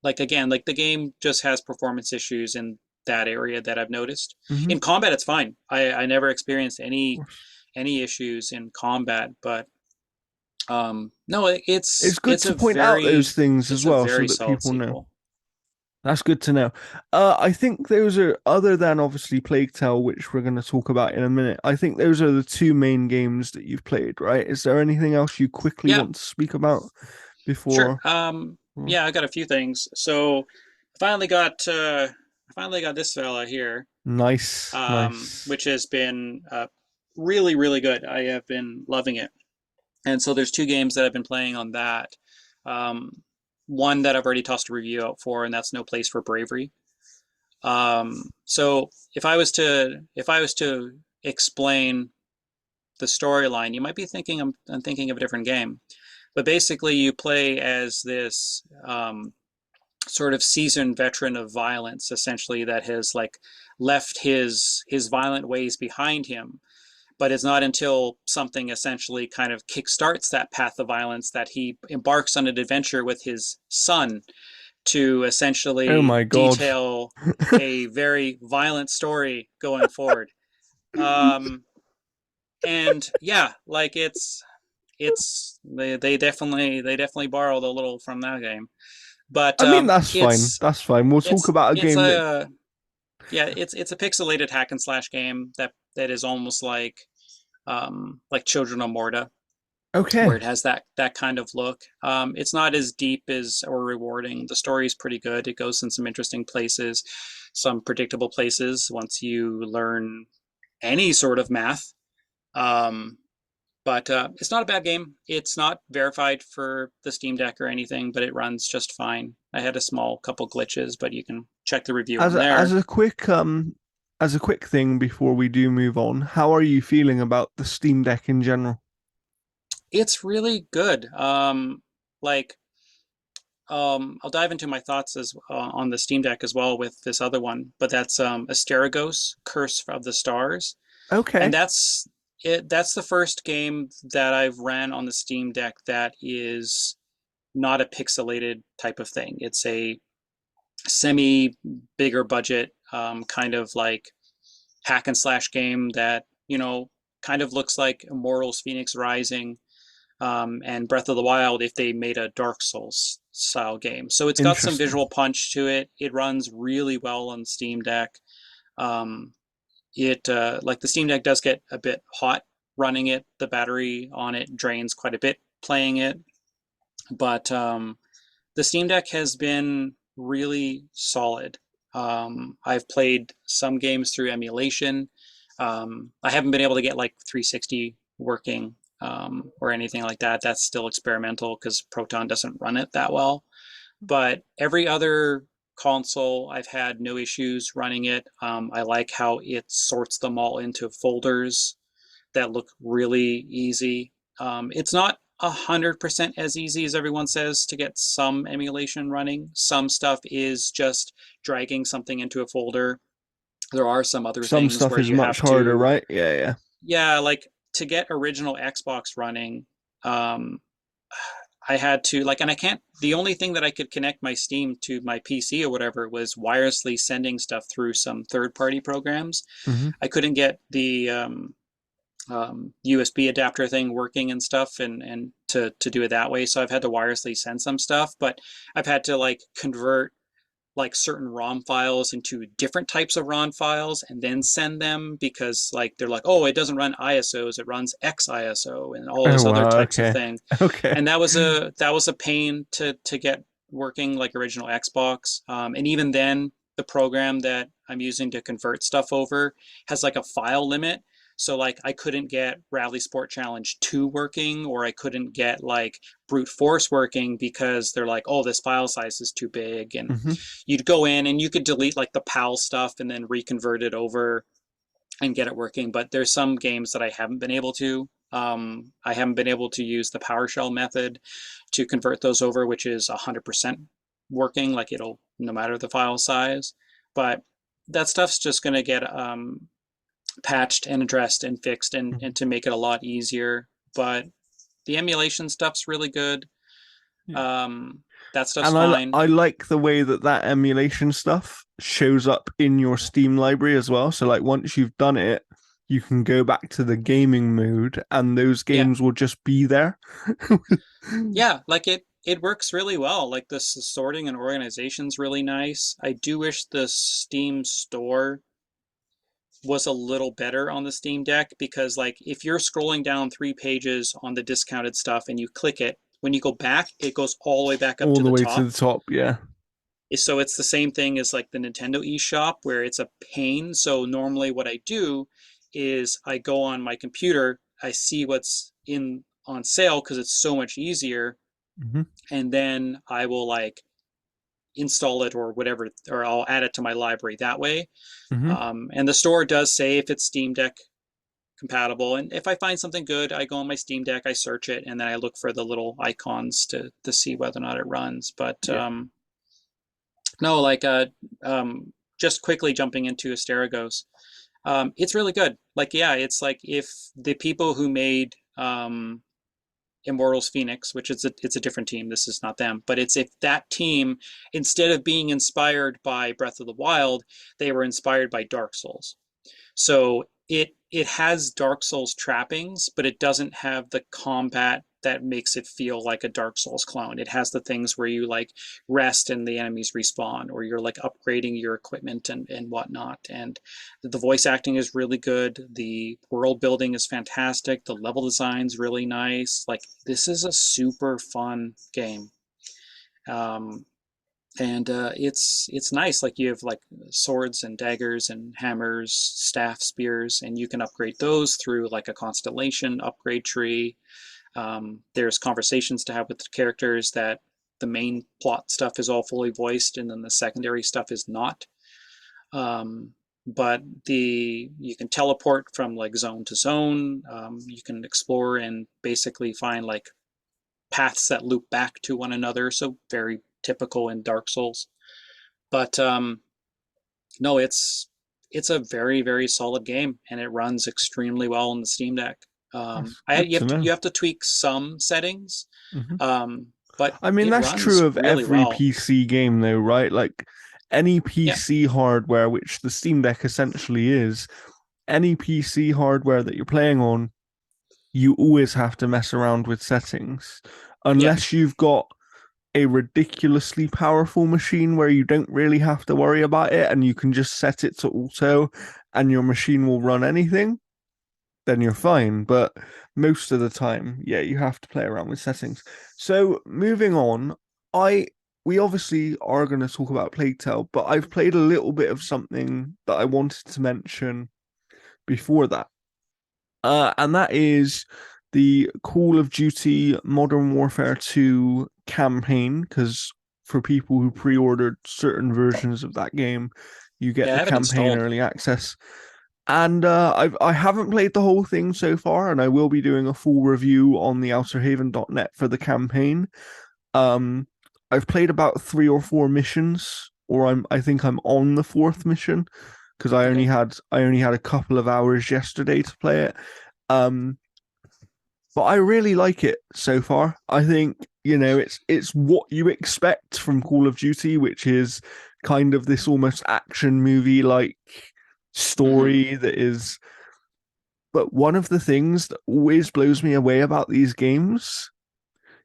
like again, like the game just has performance issues in that area that I've noticed. Hmm. In combat, it's fine. I never experienced Of any course. any issues in combat, but no, It's good it's to point out those things as it's a well so very that solid people know. sequel. That's good to know. I think those are, other than obviously Plague Tale, which we're going to talk about in a minute. I think those are the two main games that you've played, right? Is there anything else you quickly Yeah, want to speak about sure. before? Well, Yeah, I got a few things. So I finally got this fella here, nice, nice. which has been really really good. I have been loving it. And so there's two games that I've been playing on that. Um, One that I've already tossed a review out for, and that's No Place for Bravery. So if I was to explain the storyline, you might be thinking I'm thinking of a different game. But basically, you play as this sort of seasoned veteran of violence, essentially, that has like left his violent ways behind him. But it's not until something essentially kind of kickstarts that path of violence that he embarks on an adventure with his son to Oh essentially my God. detail a very violent story going forward. Um, and yeah, like they definitely borrowed a little from that game, but I mean, that's fine. That's fine. We'll talk about a it's game that. a yeah, it's a pixelated hack and slash game that is almost like Children of Morta, where Okay. it has that kind of look. It's not as deep as or rewarding. The story is pretty good. It goes in some interesting places, some predictable places once you learn any sort of math. Um, but it's not a bad game. It's not verified for the Steam Deck or anything, but it runs just fine. I had a small couple glitches, but you can check the review As on a, as there. a quick as a quick thing before we do move on, how are you feeling about the Steam Deck in general? It's really good. Like I'll dive into my thoughts as on the Steam Deck as well with this other one, but that's Asterigos, Curse of the Stars, and Okay. that's it. That's the first game that I've ran on the Steam Deck that is not a pixelated type of thing. It's a semi bigger budget kind of like hack and slash game that kind of looks like Immortals Phoenix Rising and Breath of the Wild if they made a Dark Souls style game. So it's got some Interesting. visual punch to it. It runs really well on Steam Deck. Um, it like the Steam Deck does get a bit hot running it. The battery on it drains quite a bit playing it, but the Steam Deck has been really solid. I've played some games through emulation. I haven't been able to get like 360 working or anything like that. That's still experimental because Proton doesn't run it that well. But every other console, I've had no issues running it. I like how it sorts them all into folders that look really easy. It's not 100% as easy as everyone says to get some emulation running. Some stuff is just dragging something into a folder. There are some other Some things stuff where is you much have harder, to, right? Yeah, yeah. yeah, like to get original Xbox running, um, I had to like, and I can't, the only thing that I could connect my Steam to my PC or whatever was wirelessly sending stuff through some third party programs. Mm-hmm. I couldn't get the USB adapter thing working and stuff, and to do it that way. So I've had to wirelessly send some stuff, but I've had to like convert like certain ROM files into different types of ROM files and then send them because like they're like, oh, it doesn't run ISOs, it runs XISO and all Oh this other wow, types of okay. thing. Okay. And that was a pain to get working like original Xbox. And even then, the program that I'm using to convert stuff over has like a file limit. So like I couldn't get Rally Sport Challenge 2 working, or I couldn't get like brute force working because they're like, oh, this file size is too big. And Mm-hmm. you'd go in and you could delete like the PAL stuff and then reconvert it over and get it working. But there's some games that I haven't been able to. I haven't been able to use the PowerShell method to convert those over, which is 100% working. Like it'll, no matter the file size. But that stuff's just going to get patched and addressed and fixed, and to make it a lot easier. But the emulation stuff's really good. Yeah. Um, that stuff's And fine. I like the way that that emulation stuff shows up in your Steam library as well. So like once you've done it, you can go back to the gaming mode, and those Yeah, games will just be there. yeah, like it works really well. Like the sorting and organization's really nice. I do wish the Steam store was a little better on the Steam Deck, because like if you're scrolling down 3 pages on the discounted stuff and you click it, when you go back, it goes all the way back up All to the the way to top. the top, yeah. So it's the same thing as like the Nintendo eShop, where it's a pain. So normally what I do is I go on my computer, I see what's in on sale because it's so much easier, Mm-hmm. and then I will like install it or whatever, or I'll add it to my library that way. Mm-hmm. And the store does say if it's Steam Deck compatible, and if I find something good, I go on my Steam Deck, I search it, and then I look for the little icons to see whether or not it runs. But Yeah. no, like just quickly jumping into Asterigos, it's really good. Like, yeah, it's like if the people who made Immortals Phoenix, which is it's a different team. This is not them, but it's if that team, instead of being inspired by Breath of the Wild, they were inspired by Dark Souls. So it has Dark Souls trappings, but it doesn't have the combat that makes it feel like a Dark Souls clone. It has the things where you like rest and the enemies respawn, or you're like upgrading your equipment and whatnot. And the voice acting is really good. The world building is fantastic. The level design's really nice. Like this is a super fun game. Um, and it's nice. Like you have like swords and daggers and hammers, staff, spears, and you can upgrade those through like a constellation upgrade tree. There's conversations to have with the characters that the main plot stuff is all fully voiced, and then the secondary stuff is not. Um, but the you can teleport from like zone to zone. You can explore and basically find like paths that loop back to one another. So very typical in Dark Souls. But no, it's a very very solid game, and it runs extremely well on the Steam Deck. That's I good to know. you have to tweak some settings, Mm-hmm. but I mean, it that's true runs of really every well. PC game, though, right? Like any Yeah, PC hardware, which the Steam Deck essentially is, any PC hardware that you're playing on, you always have to mess around with settings. yeah, Unless you've got a ridiculously powerful machine where you don't really have to worry about it and you can just set it to auto and your machine will run anything, then you're fine. But most of the time, yeah, you have to play around with settings. So moving on, I we obviously are going to talk about Plague Tale, but I've played a little bit of something that I wanted to mention before that. And that is the Call of Duty Modern Warfare 2 campaign, because for people who pre-ordered certain versions of that game, you get yeah. I the have it campaign installed. early access. And I haven't played the whole thing so far, and I will be doing a full review on the outerhaven.net for the campaign. Um, I've played about 3 or 4 missions, or I think I'm on the fourth mission because Okay. I only had a couple of hours yesterday to play it. Um, but I really like it so far. I think, it's what you expect from Call of Duty, which is kind of this almost action movie like Hmm. story that is. But one of the things that always blows me away about these games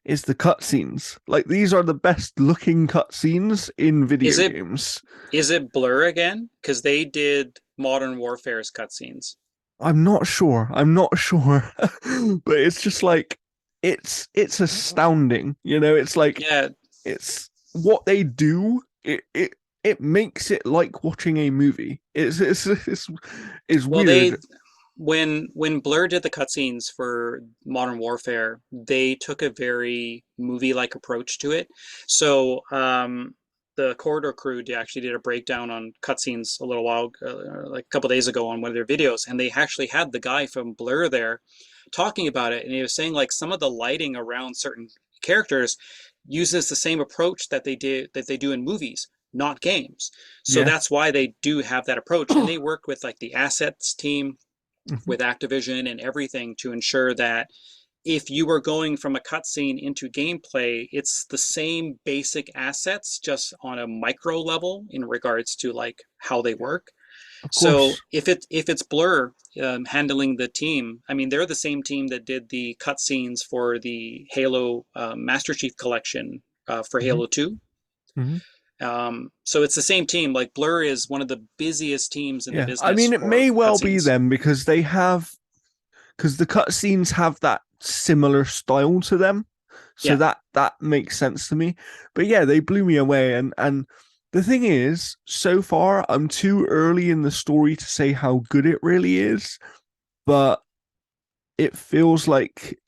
is the cutscenes. Like, these are the best looking cutscenes in Is video it games. is it Blur again? Because they did Modern Warfare's cutscenes. I'm not sure. I'm not sure. But it's just like it's astounding. It's like Yeah. it's what they do. It makes it like watching a movie. It's Well, they weird. when Blur did the cutscenes for Modern Warfare, they took a very movie-like approach to it. So, the Corridor crew actually did a breakdown on cutscenes a little while, like a couple days ago, on one of their videos, and they actually had the guy from Blur there talking about it, and he was saying like some of the lighting around certain characters uses the same approach that they do in movies, not games. So Yeah. that's why they do have that approach, and they worked with like the assets team Mhm. with Activision and everything to ensure that if you were going from a cutscene into gameplay, it's the same basic assets, just on a micro level in regards to like how they work. Of So course. if it's Blur handling the team, I mean they're the same team that did the cutscenes for the Halo Master Chief Collection for Mhm. Halo 2. Mhm. So it's the same team. Like Blur is one of the busiest teams in the Yeah. I business mean, it for may well be cutscenes. them because the cutscenes have that similar style to them. So Yeah, that makes sense to me. But yeah, they blew me away, and the thing is, so far I'm too early in the story to say how good it really is, but it feels like,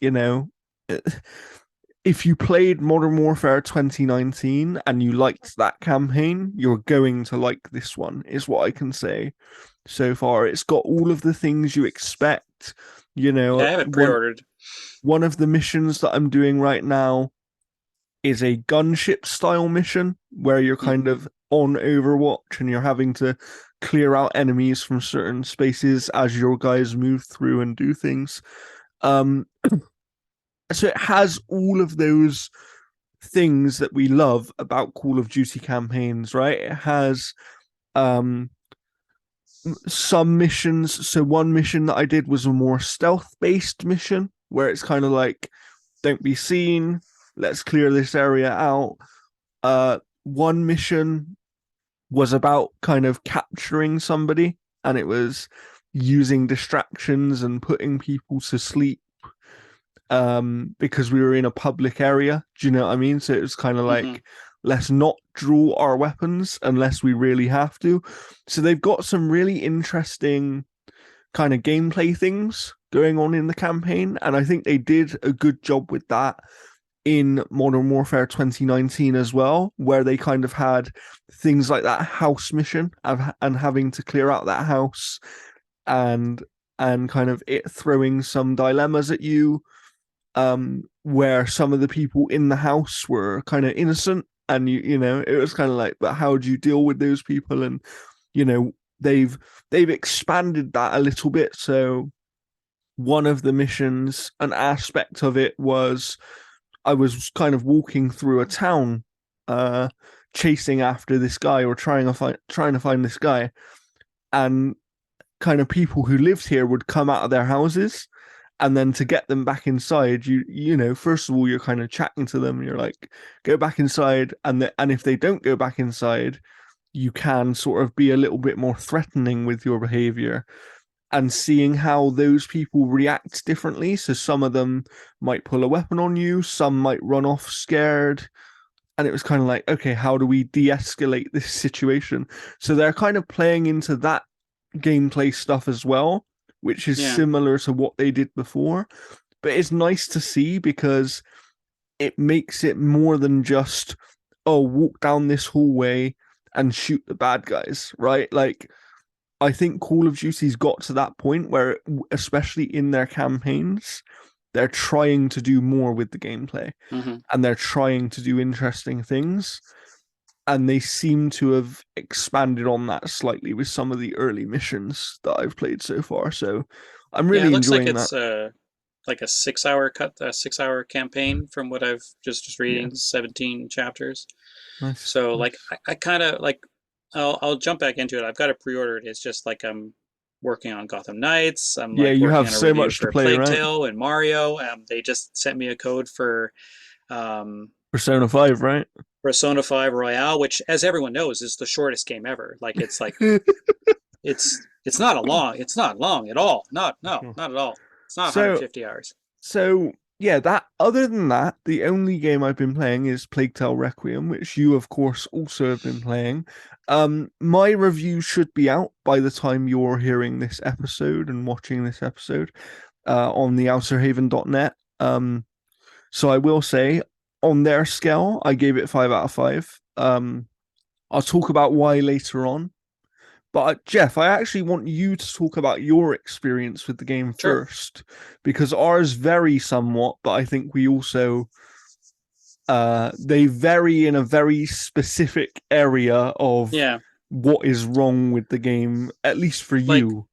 if you played Modern Warfare 2019 and you liked that campaign, you're going to like this one, is what I can say so far. It's got all of the things you expect. yeah, I have it One pre-ordered. one of the missions that I'm doing right now is a gunship style mission where you're kind Hmm. of on Overwatch and you're having to clear out enemies from certain spaces as your guys move through and do things. Um, so it has all of those things that we love about Call of Duty campaigns, right? It has um some missions. So one mission that I did was a more stealth based mission where it's kind of like, don't be seen, let's clear this area out. One mission was about kind of capturing somebody, and it was using distractions and putting people to sleep, because we were in a public area. Do you know what I mean? So it was kind of Hmm. like, let's not draw our weapons unless we really have to. So they've got some really interesting kind of gameplay things going on in the campaign, and I think they did a good job with that in Modern Warfare 2019 as well, where they kind of had things like that house mission and having to clear out that house, and kind of it throwing some dilemmas at you, where some of the people in the house were kind of innocent, and it was kind of like, but how do you deal with those people? And you know they've expanded that a little bit. So one of the missions, an aspect of it was, I was kind of walking through a town, uh, chasing after this guy, or trying to find this guy, and kind of people who lived here would come out of their houses, and then to get them back inside, first of all, you're kind of chatting to them, and you're like, go back inside, and if they don't go back inside, you can sort of be a little bit more threatening with your behavior, and seeing how those people react differently. So some of them might pull a weapon on you, some might run off scared. And it was kind of like, okay, how do we de escalate this situation? So they're kind of playing into that gameplay stuff as well, which is Yeah. similar to what they did before. But it's nice to see because it makes it more than just, oh, walk down this hallway and shoot the bad guys, right? Like, I think Call of Duty's got to that point where, especially in their campaigns, they're trying to do more with the gameplay Hmm. and they're trying to do interesting things. And they seem to have expanded on that slightly with some of the early missions that I've played so far. So I'm Yeah, it really looks like enjoying that. it's like a 6 hour campaign from what I've just Yeah, reading, 17 chapters. nice, So like nice. I kind of like I'll jump back into it. I've got it pre-ordered. It's just like I'm working on Gotham Knights. I'm Yeah, like you working have on a so review much to for play, Plague right? Tale and Mario. They just sent me a code for um, Persona 5, right? Persona 5 Royale, which, as everyone knows, is the shortest game ever. It's not long at all. Not at all. It's not So 150 hours. So yeah, that other than that, the only game I've been playing is Plague Tale Requiem, which you of course also have been playing. My review should be out by the time you're hearing this episode and watching this episode on the outerhaven.net. So I will say on their scale, I gave it 5 out of 5. I'll talk about why later on. But Jeff, I actually want you to talk about your experience with the game Sure. first, because ours vary somewhat, but I think we also they vary in a very specific area of Yeah. what is wrong with the game, at least for Like you.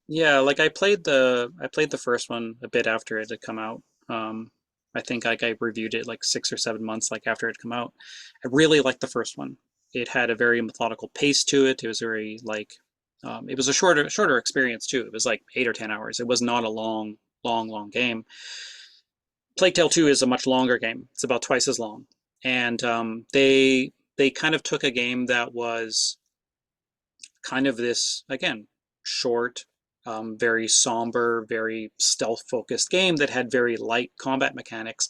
Yeah, like I played the first one a bit after it had come out. Um, I think like I reviewed it like 6 or 7 months like after it had come out. I really liked the first one. It had a very methodical pace to it. It was very like it was a shorter experience too. It was like 8 or 10 hours. It was not a long game. Plague Tale 2 is a much longer game. It's about twice as long, and they kind of took a game that was kind of this again short, very somber, very stealth focused game that had very light combat mechanics,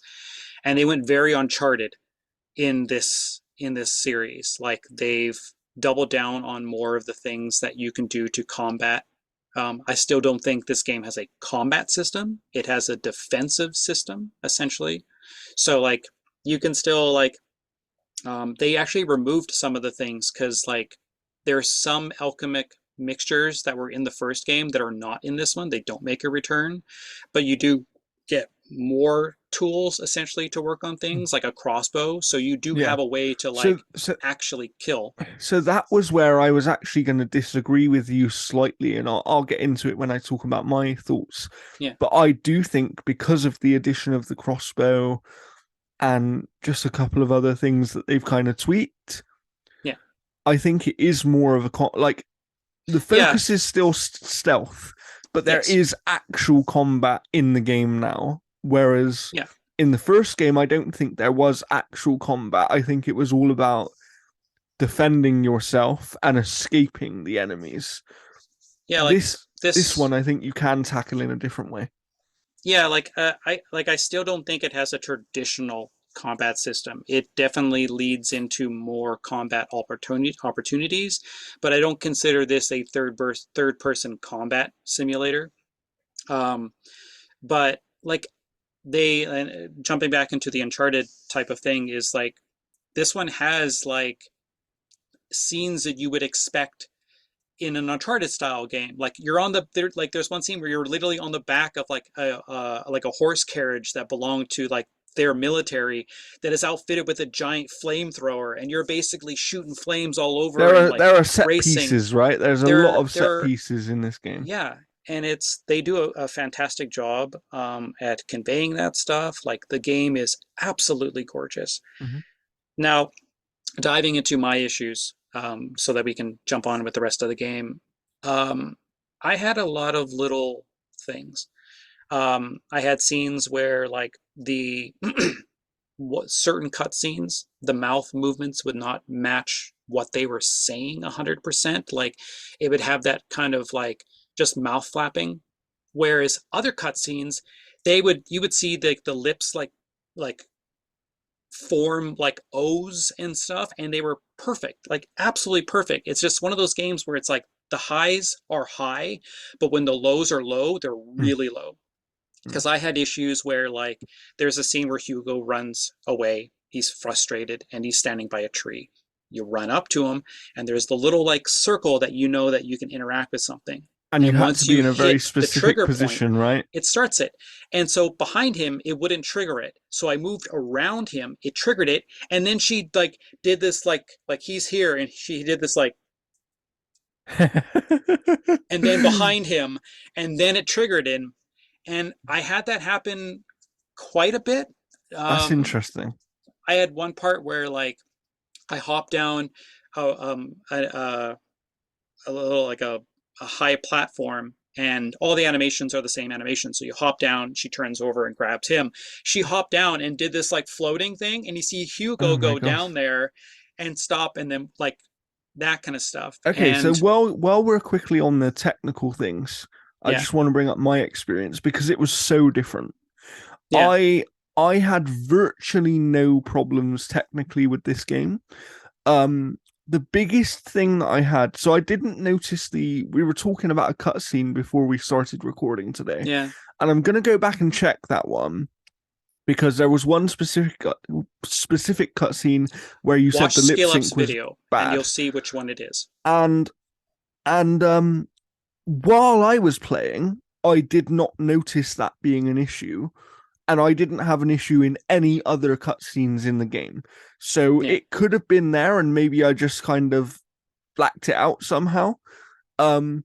and they went very Uncharted in this series. Like they've doubled down on more of the things that you can do to combat. I still don't think this game has a combat system. It has a defensive system essentially. So like you can still like they actually removed some of the things because like there's some alchemic mixtures that were in the first game that are not in this one. They don't make a return, but you do get more tools essentially to work on things like a crossbow. So you do Yeah. have a way to So like so actually kill. so that was where I was actually going to disagree with you slightly, and I'll get into it when I talk about my thoughts. Yeah, But I do think because of the addition of the crossbow and just a couple of other things that they've kind of tweaked, yeah, I think it is more of a like the yeah. focus is still stealth, but there Yes, is actual combat in the game now. Whereas yeah, in the first game, I don't think there was actual combat. I think it was all about defending yourself and escaping the enemies. yeah. Like This this. one, I think you can tackle in a different way. Yeah, like I still don't think it has a traditional combat system. It definitely leads into more combat opportunities, but I don't consider this a third person combat simulator. Um, but like jumping back into the Uncharted type of thing is like this one has like scenes that you would expect in an Uncharted style game. Like you're on there's one scene where you're literally on the back of like a horse carriage that belonged to like their military that is outfitted with a giant flamethrower, and you're basically shooting flames all over and like There are set racing. pieces, right? There's a lot They're of set they're pieces in this game. Yeah, and they do a fantastic job at conveying that stuff. Like the game is absolutely gorgeous. Mm-hmm. Now, diving into my issues so that we can jump on with the rest of the game. Um, I had a lot of little things. I had scenes where like the what certain cutscenes, the mouth movements would not match what they were saying 100%. Like it would have that kind of like just mouth flapping. Whereas other cutscenes, you would see the lips like form like O's and stuff, and they were perfect, like absolutely perfect. It's just one of those games where it's like the highs are high, but when the lows are low, they're really low. Because I had issues where like there's a scene where Hugo runs away, he's frustrated, and he's standing by a tree. You run up to them, and there's the little like circle that you know that you can interact with something. And you And had to once be you in a very hit the specific trigger point, position, right? it starts it. And so behind him, it wouldn't trigger it. So I moved around him, it triggered it, and then she like did this like he's here, and she did this like, and then behind him, and then it triggered him. And I had that happen quite a bit. That's Um, interesting. I had one part where like I hopped down a little like a high platform, and all the animations are the same animation. So you hop down, she turns over and grabs him. She hopped down and did this like floating thing, and you see Oh Hugo my go gosh. down there and stop, and then like that kind of stuff. Okay, so And while we're quickly on the technical things, I yeah, just want to bring up my experience because it was so different. yeah, I I had virtually no problems technically with this game. Um, the biggest thing that I had, so I didn't notice we were talking about a cutscene before we started recording today, yeah. and I'm gonna go back and check that one because there was one specific cutscene where you said Watch the lip Scale Up's sync was video, and you'll bad, see which one it is. and and while I was playing, I did not notice that being an issue, and I didn't have an issue in any other cutscenes in the game. So Yeah, it could have been there, and maybe I just kind of blacked it out somehow. Um,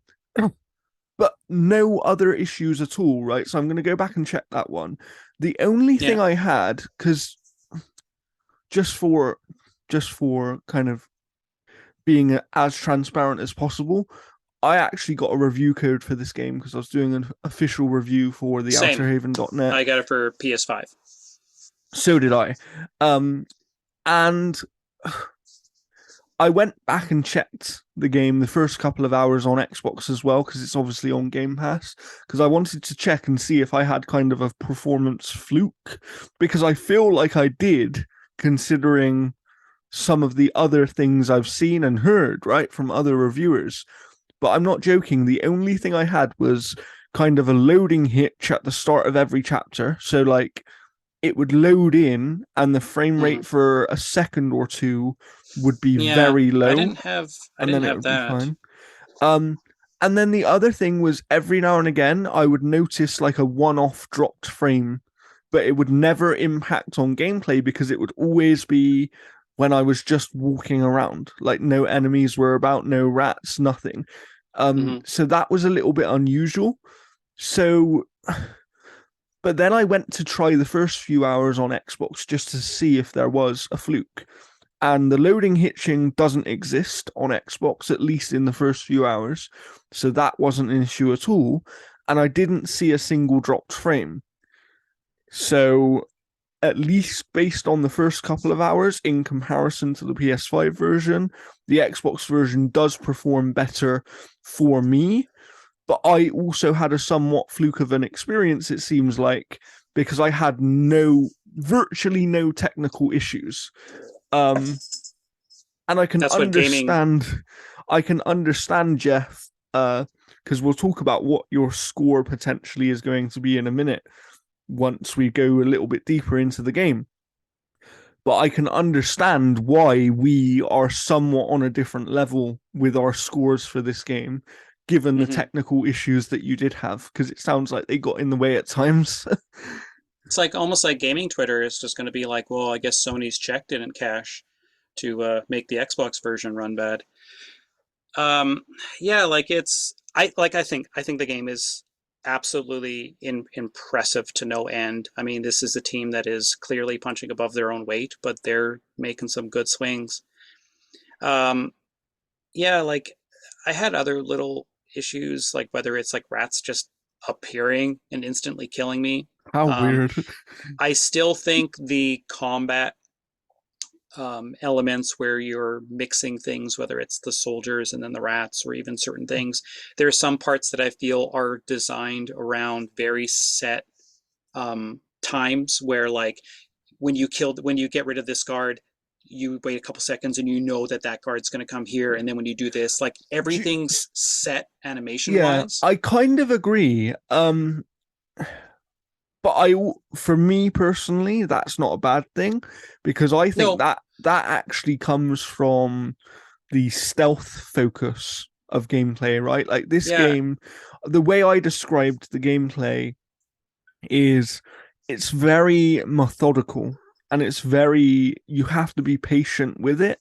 but no other issues at all, right? So I'm going to go back and check that one. The only thing yeah. I had, because just for kind of being as transparent as possible, I actually got a review code for this game because I was doing an official review for the Same. outerhaven.net. I got it for PS5. So did I. Um, and I went back and checked the game the first couple of hours on Xbox as well, because it's obviously on Game Pass, because I wanted to check and see if I had kind of a performance fluke, because I feel like I did, considering some of the other things I've seen and heard, right, from other reviewers. But I'm not joking. The only thing I had was kind of a loading hitch at the start of every chapter. So, like, it would load in and the frame Mm. rate for a second or two would be Yeah, very I low, didn't have I and didn't then it have would be that. fine. Um, and then the other thing was every now and again I would notice like a one-off dropped frame, but it would never impact on gameplay because it would always be when I was just walking around, like no enemies were about, no rats, nothing. Hmm. So that was a little bit unusual. So, but then I went to try the first few hours on Xbox just to see if there was a fluke. And the loading hitching doesn't exist on Xbox, at least in the first few hours. So that wasn't an issue at all. And I didn't see a single dropped frame. So, at least based on the first couple of hours, in comparison to the PS5 version, the Xbox version does perform better for me. But I also had a somewhat fluke of an experience, it seems like, because I had virtually no technical issues. Um, and That's what gaming. I can understand, Jeff, because we'll talk about what your score potentially is going to be in a minute once we go a little bit deeper into the game. But I can understand why we are somewhat on a different level with our scores for this game, given the Hmm. technical issues that you did have, because it sounds like they got in the way at times. It's like almost like gaming Twitter is just going to be like, well, I guess Sony's check didn't cash to make the Xbox version run bad. Um, yeah, like I think the game is absolutely impressive to no end. I mean, this is a team that is clearly punching above their own weight, but they're making some good swings. Um, yeah, like I had other little issues, like whether it's like rats just appearing and instantly killing me. How Um, weird. I still think the combat elements where you're mixing things, whether it's the soldiers and then the rats or even certain things. There are some parts that I feel are designed around very set times where, like, when you get rid of this guard, you wait a couple seconds and you know that that guard's going to come here, and then when you do this, like everything's set animation Yeah, wise. I kind of agree. But for me personally, that's not a bad thing because I think No, that that actually comes from the stealth focus of gameplay, right? Like this Yeah, game, the way I described the gameplay is it's very methodical and it's very, you have to be patient with it.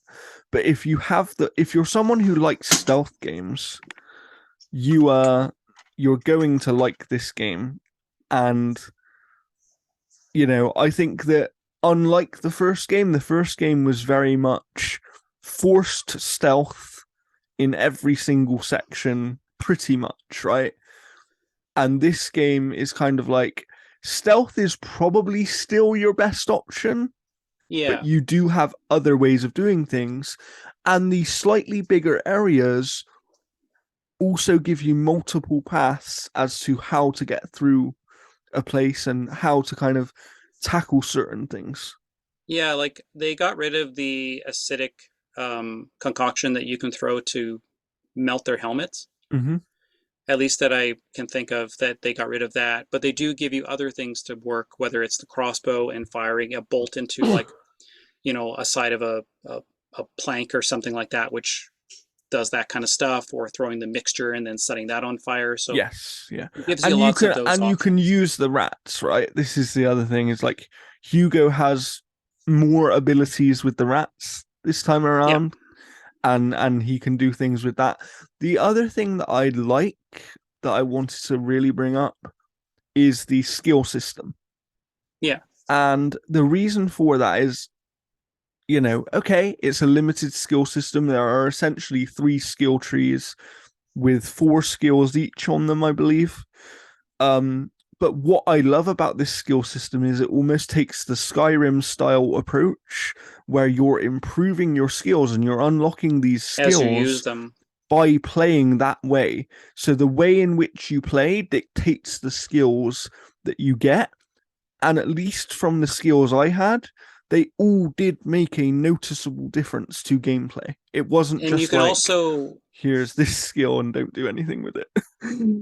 But if you're someone who likes stealth games, you're going to like this game. And I think that unlike the first game was very much forced stealth in every single section, pretty much, right? And this game is kind of like stealth is probably still your best option, but yeah, you do have other ways of doing things. And the slightly bigger areas also give you multiple paths as to how to get through a place and how to kind of tackle certain things. yeah. Like they got rid of the acidic concoction that you can throw to melt their helmets. Mm-hmm. At least that I can think of, that they got rid of that. But they do give you other things to work, whether it's the crossbow and firing a bolt into like, a side of a plank or something like that, which does that kind of stuff, or throwing the mixture and then setting that on fire. So Yes, yeah. it gives you And lots of those you can options. use the rats, right? This is the other thing is like Hugo has more abilities with the rats this time Yeah, around and he can do things with that. The other thing that I like that I wanted to really bring up is the skill system. yeah. And the reason for that is, okay, it's a limited skill system. There are essentially three skill trees with four skills each on them, I believe. Um, but what I love about this skill system is it almost takes the Skyrim style approach where you're improving your skills and you're unlocking these As you use skills them. by playing that way. So the way in which you play dictates the skills that you get. And at least from the skills I had, they all did make a noticeable difference to gameplay. It wasn't And you just can like, also, here's this skill and don't do anything with it.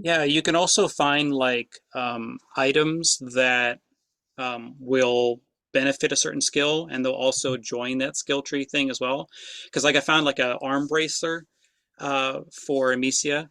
yeah, you can also find like items that will benefit a certain skill, and they'll also join that skill tree thing as well. Because like I found like a arm bracer for Amicia,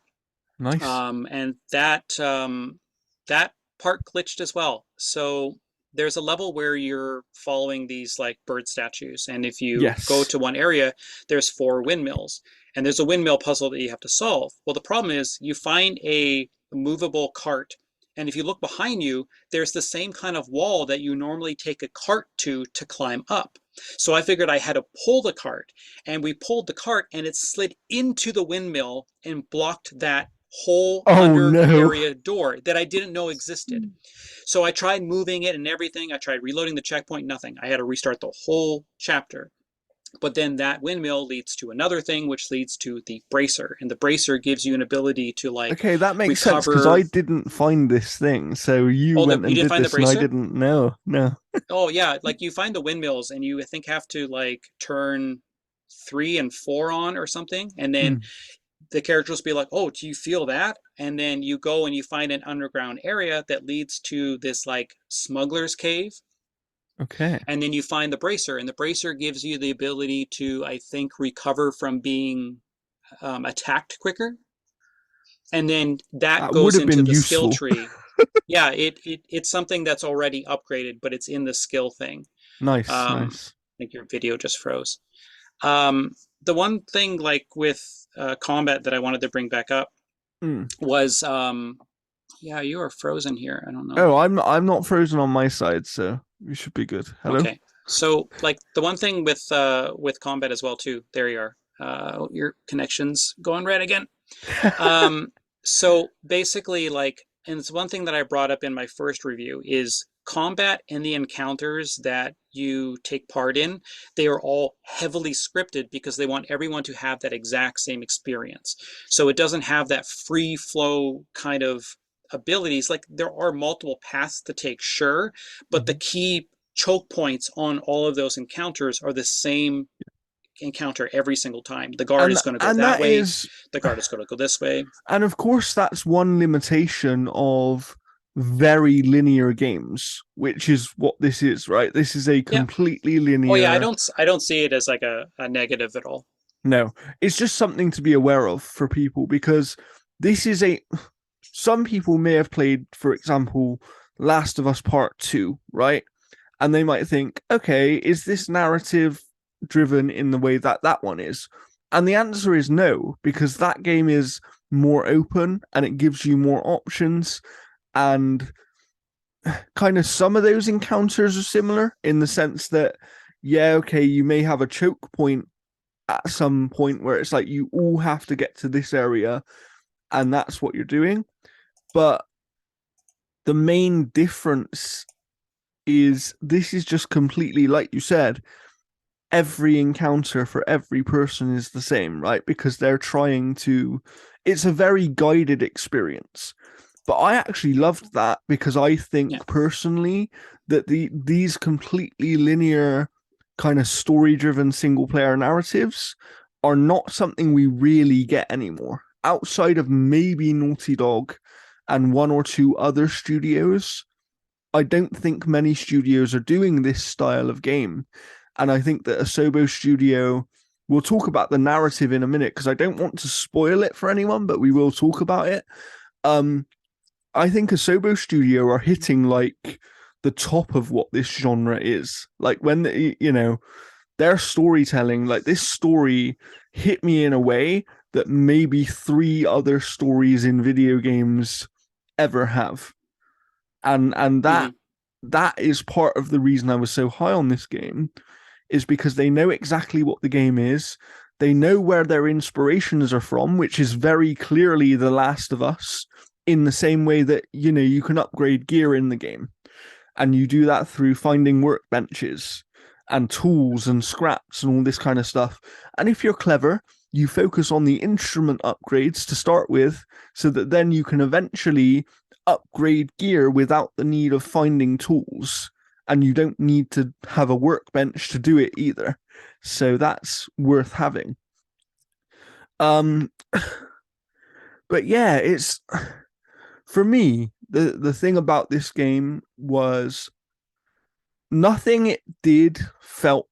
Nice. and that part glitched as well. So there's a level where you're following these like bird statues, and if you go Yes. to one area, there's four windmills, and there's a windmill puzzle that you have to solve. Well, the problem is you find a movable cart, and if you look behind you, there's the same kind of wall that you normally take a cart to climb up. So I figured I had to pull the cart, and we pulled the cart, and it slid into the windmill and blocked that whole Oh under no. area door that I didn't know existed. So I tried moving it and everything. I tried reloading the checkpoint, nothing. I had to restart the whole chapter. But then that windmill leads to another thing, which leads to the bracer. And the bracer gives you an ability to like Okay, that makes sense because I recover. didn't find this thing. So you Oh, went you and didn't did find the this and I bracer? didn't know. No. Oh, yeah. Like you find the windmills and you, I think, have to like turn 3 and 4 on or something. And then Mm, the characters will be like, "Oh, do you feel that?" And then you go and you find an underground area that leads to this like smuggler's cave, okay. and then you find the bracer, and the bracer gives you the ability to, I think, recover from being attacked quicker, and then that That would goes have into been the skill useful. tree. Yeah, it's something that's already upgraded, but it's in the skill thing. Nice, I nice. think your video just froze. Um, the one thing like with combat that I wanted to bring back up Mm. was yeah, you are frozen here. I don't know. Oh, I'm not frozen on my side, so you should be good. Hello? Okay. So like the one thing with combat as well too. There you are. Your connection's going red again. Um so basically like, and it's one thing that I brought up in my first review is combat and the encounters that you take part in, they are all heavily scripted because they want everyone to have that exact same experience. So it doesn't have that free flow kind of abilities. Like there are multiple paths to take, sure, but the Mhm. key choke points on all of those encounters are the same encounter every single time. The guard And is going to go and that that way, is the guard is going to go this way. and of course that's one limitation of very linear games, which is what this is, right? This is a Yeah. completely Oh yeah, linear. I don't see it as like a negative at all. No, it's just something to be aware of for people because this is a. Some people may have played, for example, Last of Us Part 2, right? And they might think, okay, is this narrative driven in the way that that one is? And the answer is no, because that game is more open and it gives you more options. And kind of some of those encounters are similar in the sense that, yeah, okay, you may have a choke point at some point where it's like you all have to get to this area and that's what you're doing. But the main difference is this is just completely, like you said, every encounter for every person is the same, right? Because they're trying to, it's a very guided experience. But I actually loved that because I Yeah. think personally that these completely linear kind of story driven single player narratives are not something we really get anymore. Outside of maybe Naughty Dog and one or two other studios, I don't think many studios are doing this style of game. And I think that Asobo Studio, we'll talk about the narrative in a minute because I don't want to spoil it for anyone, but we will talk about it. Um, I think Asobo Studio are hitting like the top of what this genre is. Like when their storytelling, like this story hit me in a way that maybe three other stories in video games ever have. And Hmm. that is part of the reason I was so high on this game is because they know exactly what the game is. They know where their inspirations are from, which is very clearly The Last of Us, in the same way that, you can upgrade gear in the game. And you do that through finding workbenches and tools and scraps and all this kind of stuff. And if you're clever, you focus on the instrument upgrades to start with, so that then you can eventually upgrade gear without the need of finding tools. And you don't need to have a workbench to do it either. So that's worth having. Um, but yeah, it's for me, the thing about this game was nothing it did felt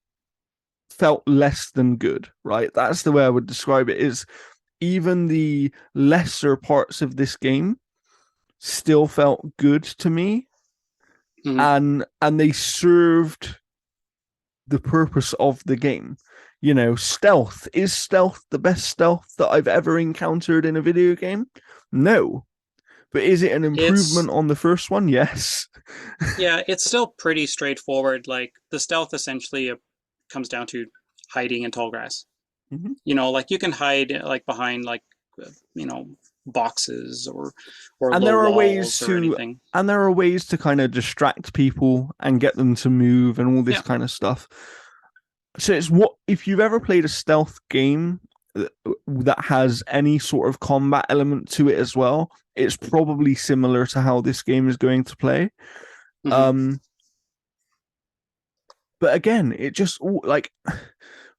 less than good, right? That's the way I would describe it. Is even the lesser parts of this game still felt good to me, Hmm. and they served the purpose of the game. Stealth, is stealth the best stealth that I've ever encountered in a video game? No. But is it an It's improvement on the first one? Yes. Yeah, it's still pretty straightforward. Like the stealth essentially comes down to hiding in tall grass. Mhm. Like you can hide like behind like uh, you know boxes or and low there are ways walls or to anything. and there are ways to kind of distract people and get them to move and all this Yeah. kind of stuff. So it's what if you've ever played a stealth game that has any sort of combat element to it as well, it's probably similar to how this game is going to play. Hmm. Um, but again, it just like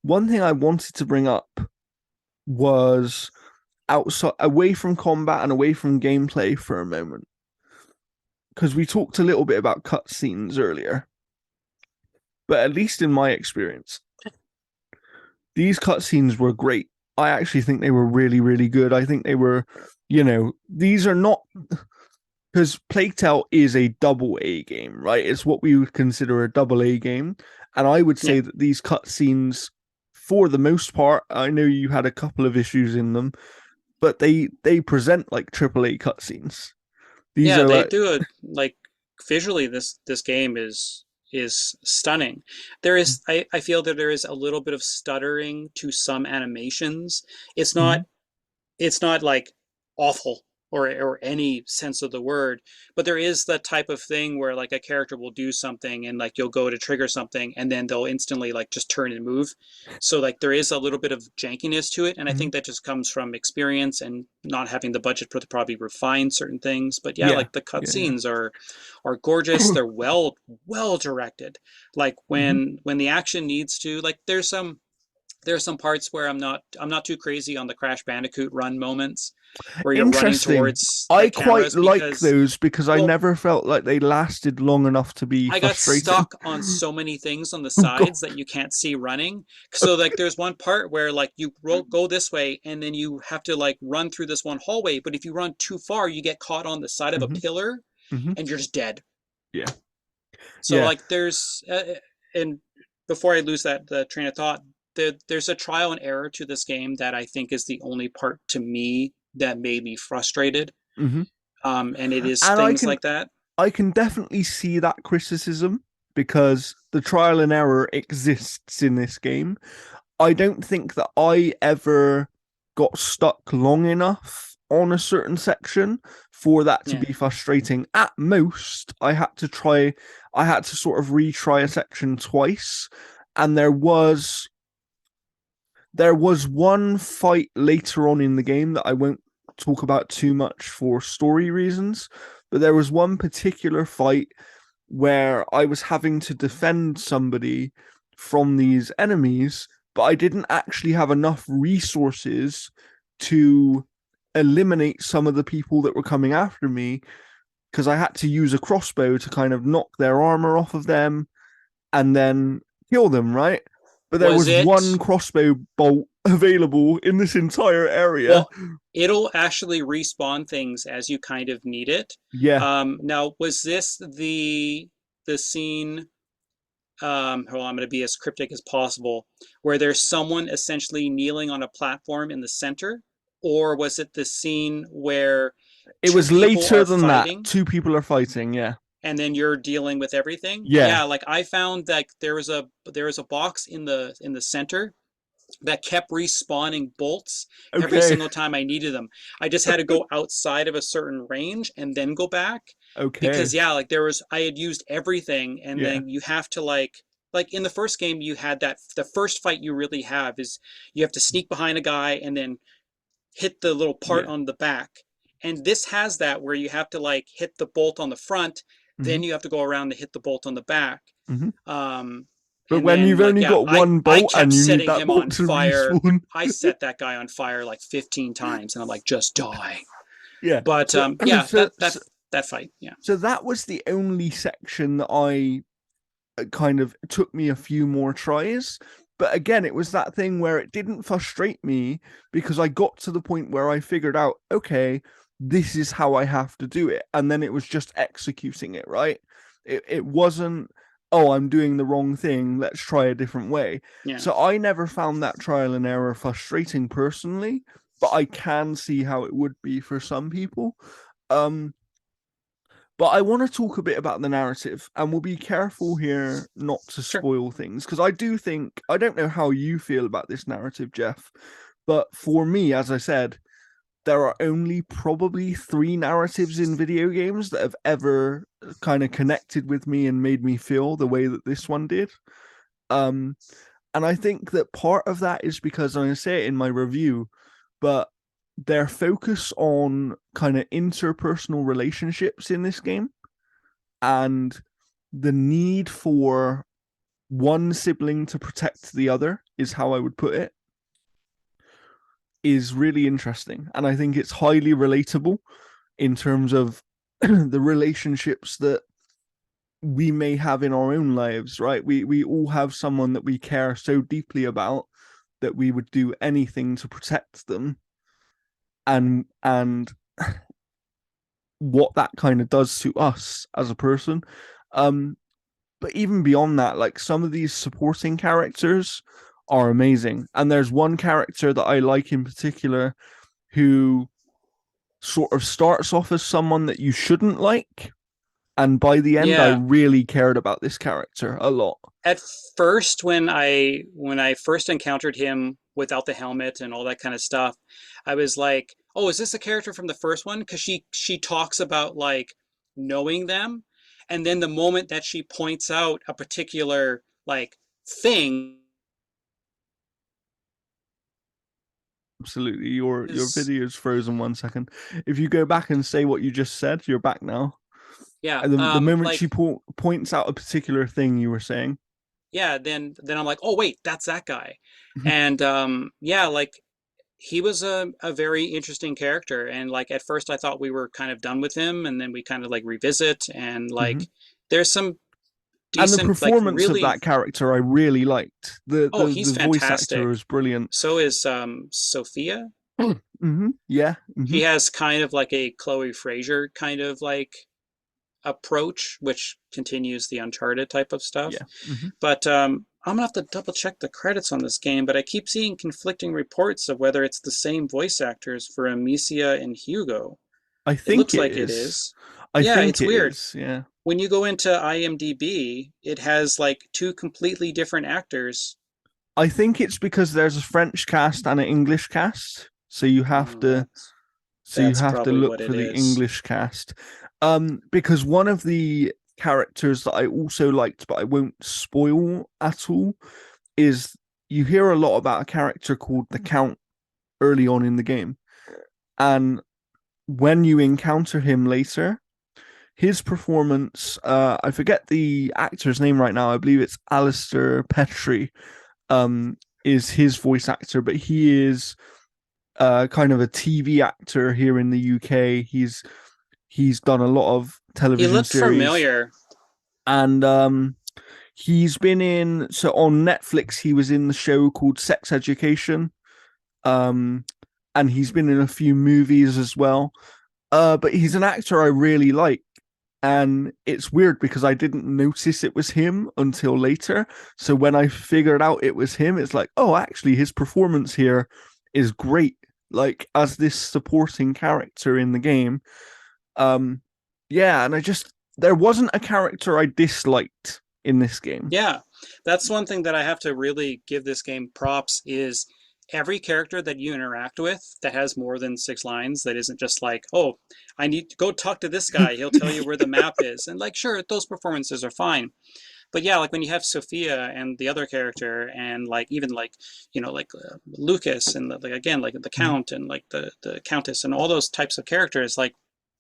one thing I wanted to bring up was outside away from combat and away from gameplay for a moment, because we talked a little bit about cutscenes earlier, but at least in my experience, these cutscenes were great. I actually think they were really, really good. I think they were, these are not, because Plague Tale is a double A game, right? It's what we would consider a double A game. And I would Yeah. say that these cutscenes, for the most part, I know you had a couple of issues in them, but they present like triple A cutscenes. These Yeah, are they like, do it like visually this game is stunning. I feel that there is a little bit of stuttering to some animations. It's not Mhm. it's not like awful or any sense of the word, but there is that type of thing where like a character will do something and like you'll go to trigger something and then they'll instantly like just turn and move. So like there is a little bit of jankiness to it, and I Mhm. think that just comes from experience and not having the budget to probably refine certain things. But yeah, Yeah, like the yeah, cutscenes are gorgeous. They're well directed. Like Mhm. when the action needs to, like there's some parts where I'm not too crazy on the Crash Bandicoot run moments. where you're running Interesting. towards the I quite cameras like because, those because I well, never felt like they lasted long enough to be I got frustrating. stuck on so many things on the Oh god. sides that you can't see running. So like there's one part where like you go this way and then you have to like run through this one hallway, but if you run too far, you get caught on the side of a Hmm. pillar Hmm. and you're just dead. Yeah. So Yeah. like there's and before I lose that the train of thought, there's a trial and error to this game that I think is the only part to me that made me frustrated. Hmm. And it is And things like that. I can definitely see that criticism because the trial and error exists in this game. I don't think that I ever got stuck long enough on a certain section for that to Yeah. be frustrating. At most, I had to sort of retry a section twice, and there was one fight later on in the game that I won't talk about too much for story reasons, but there was one particular fight where I was having to defend somebody from these enemies, but I didn't actually have enough resources to eliminate some of the people that were coming after me because I had to use a crossbow to kind of knock their armor off of them and then kill them, right? But there Was was one it crossbow bolt available in this entire area. Well, it'll actually respawn things as you kind of need it. Yeah, Now, was this the scene? Hold on, I'm going to be as cryptic as possible, where there's someone essentially kneeling on a platform in the center, or was it the scene where it two was people later are than that. fighting Two people are fighting. Yeah, and then you're dealing with everything? yeah. Yeah, like I found that there was a box in the center that kept respawning bolts every Okay, single time I needed them. I just had to go outside of a certain range and then go back okay. because yeah, like there was I had used everything and Yeah. then you have to like in the first game you had that the first fight you really have is you have to sneak behind a guy and then hit the little part Yeah. on the back. And this has that where you have to like hit the bolt on the front, Hmm. then you have to go around to hit the bolt on the back. Hmm. Um, But and when then you've like only yeah, got I one I bolt kept and you need setting that him bolt on to fire. respawn. I set that guy on fire like 15 times, and I'm like, just die. Yeah. But So, yeah, so, so, that fight, yeah, so that was the only section that I kind of took me a few more tries. But again, it was that thing where it didn't frustrate me because I got to the point where I figured out, okay, this is how I have to do it. And then it was just executing it, right? It wasn't, oh, I'm doing the wrong thing. Let's try a different way. yeah, So I never found that trial and error frustrating personally, but I can see how it would be for some people. Um, but I want to talk a bit about the narrative, and we'll be careful here not to sure, spoil things because I do think I don't know how you feel about this narrative, Jeff, but for me, as I said, there are only probably three narratives in video games that have ever kind of connected with me and made me feel the way that this one did. Um, and I think that part of that is because I'm going to say it in my review, but their focus on kind of interpersonal relationships in this game and the need for one sibling to protect the other is how I would put it is really interesting, and I think it's highly relatable in terms of the relationships that we may have in our own lives, right? We all have someone that we care so deeply about that we would do anything to protect them, and what that kind of does to us as a person. um but even beyond that, like some of these supporting characters are amazing. And there's one character that I like in particular who sort of starts off as someone that you shouldn't like. And by the end, I yeah. really cared about this character a lot. At first, when I first encountered him without the helmet and all that kind of stuff, I was like, oh, is this a character from the first one? Because she talks about like knowing them, and then the moment that she points out a particular like thing Absolutely. Your is video's frozen 1 second. If you go back and say what you just said, you're back now. yeah, And the moment she like points out a particular thing you were saying. yeah, then I'm like, oh wait, that's that guy, and yeah, like he was a very interesting character, and like at first I thought we were kind of done with him, and then we kind of like revisit, and Hmm. like there's some And the decent, like performance of really. that character I really liked. The Oh, the he's the voice actor fantastic. was brilliant. So is Sophia. Yeah. She has kind of like a Chloe Fraser kind of like approach, which continues the Uncharted type of stuff. Yeah. Hmm. But I'm gonna have to double check the credits on this game, but I keep seeing conflicting reports of whether it's the same voice actors for Amicia and Hugo. I It think looks it like it is. is. I Yeah, think it's it weird. is. Yeah. When you go into IMDb, it has like two completely different actors. I think it's because there's a French cast and an English cast, so you have Oh, to that's probably look what for it the is. English cast. Because one of the characters that I also liked, but I won't spoil at all, is you hear a lot about a character called the Count early on in the game. And when you encounter him later, his performance, I forget the actor's name right now, I believe it's Alistair Petrie, um, is his voice actor, but he is kind of a TV actor here in the UK. He's done a lot of He television looked series, familiar. and he's been in, so on Netflix he was in the show called Sex Education, um, and he's been in a few movies as well. But he's an actor I really like. And it's weird because I didn't notice it was him until later. So when I figured out it was him, it's like, oh, actually, his performance here is great. Like as this supporting character in the game. Um, yeah, and there wasn't a character I disliked in this game. Yeah, that's one thing that I have to really give this game props is every character that you interact with that has more than 6 lines that isn't just like, oh, I need to go talk to this guy. He'll tell you where the map is. And like, sure, those performances are fine. But yeah, like when you have Sophia and the other character and like even like, like Lucas and like again, like the Count and like the Countess and all those types of characters, like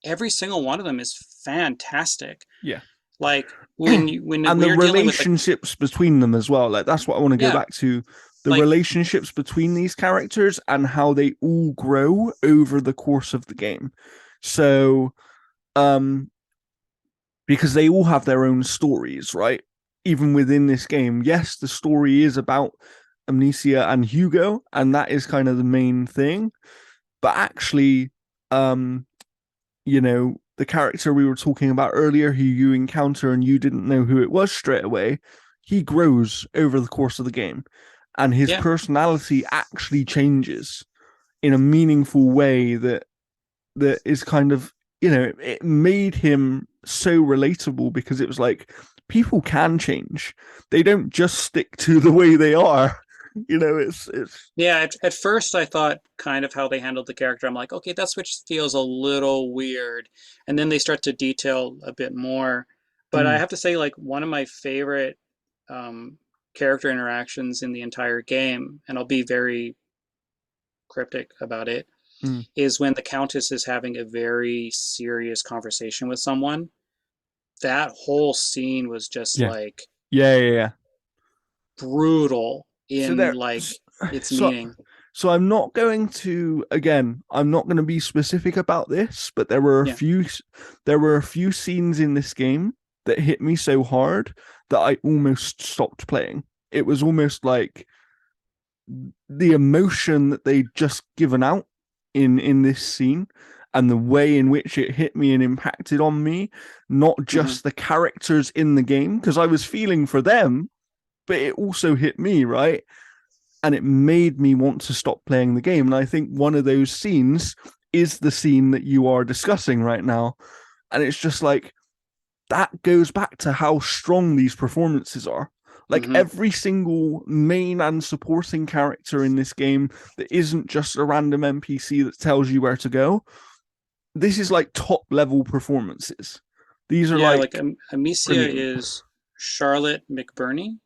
every single one of them is fantastic. Yeah. Like when And the we're dealing with like, relationships between them as well. Like that's what I want to go yeah, back to. The like relationships between these characters and how they all grow over the course of the game. So, um, because they all have their own stories, right? Even within this game, yes, the story is about Amnesia and Hugo, and that is kind of the main thing. But actually, um, the character we were talking about earlier, who you encounter and you didn't know who it was straight away, he grows over the course of the game, and his yeah, personality actually changes in a meaningful way that is kind of, it made him so relatable because it was like people can change. They don't just stick to the way they are. It's yeah. At first, I thought kind of how they handled the character. I'm like, okay, that switch feels a little weird, and then they start to detail a bit more. But I mm, have to say, like one of my favorite um, character interactions in the entire game, and I'll be very cryptic about it, mm, is when the Countess is having a very serious conversation with someone. That whole scene was just yeah, like yeah. brutal So in like its so meaning. so I'm not going to, again, I'm not going to be specific about this, but Yeah. there were a few scenes in this game that hit me so hard that I almost stopped playing. It was almost like the emotion that they just given out in this scene and the way in which it hit me and impacted on me, not Hmm. just the characters in the game, because I was feeling for them, but it also hit me, right? And it made me want to stop playing the game. And I think one of those scenes is the scene that you are discussing right now. And it's just like that goes back to how strong these performances are. Like Hmm. every single main and supporting character in this game that isn't just a random NPC that tells you where to go. This is like top level performances. These are Yeah, like like Amicia brilliant. is Charlotte McBurney.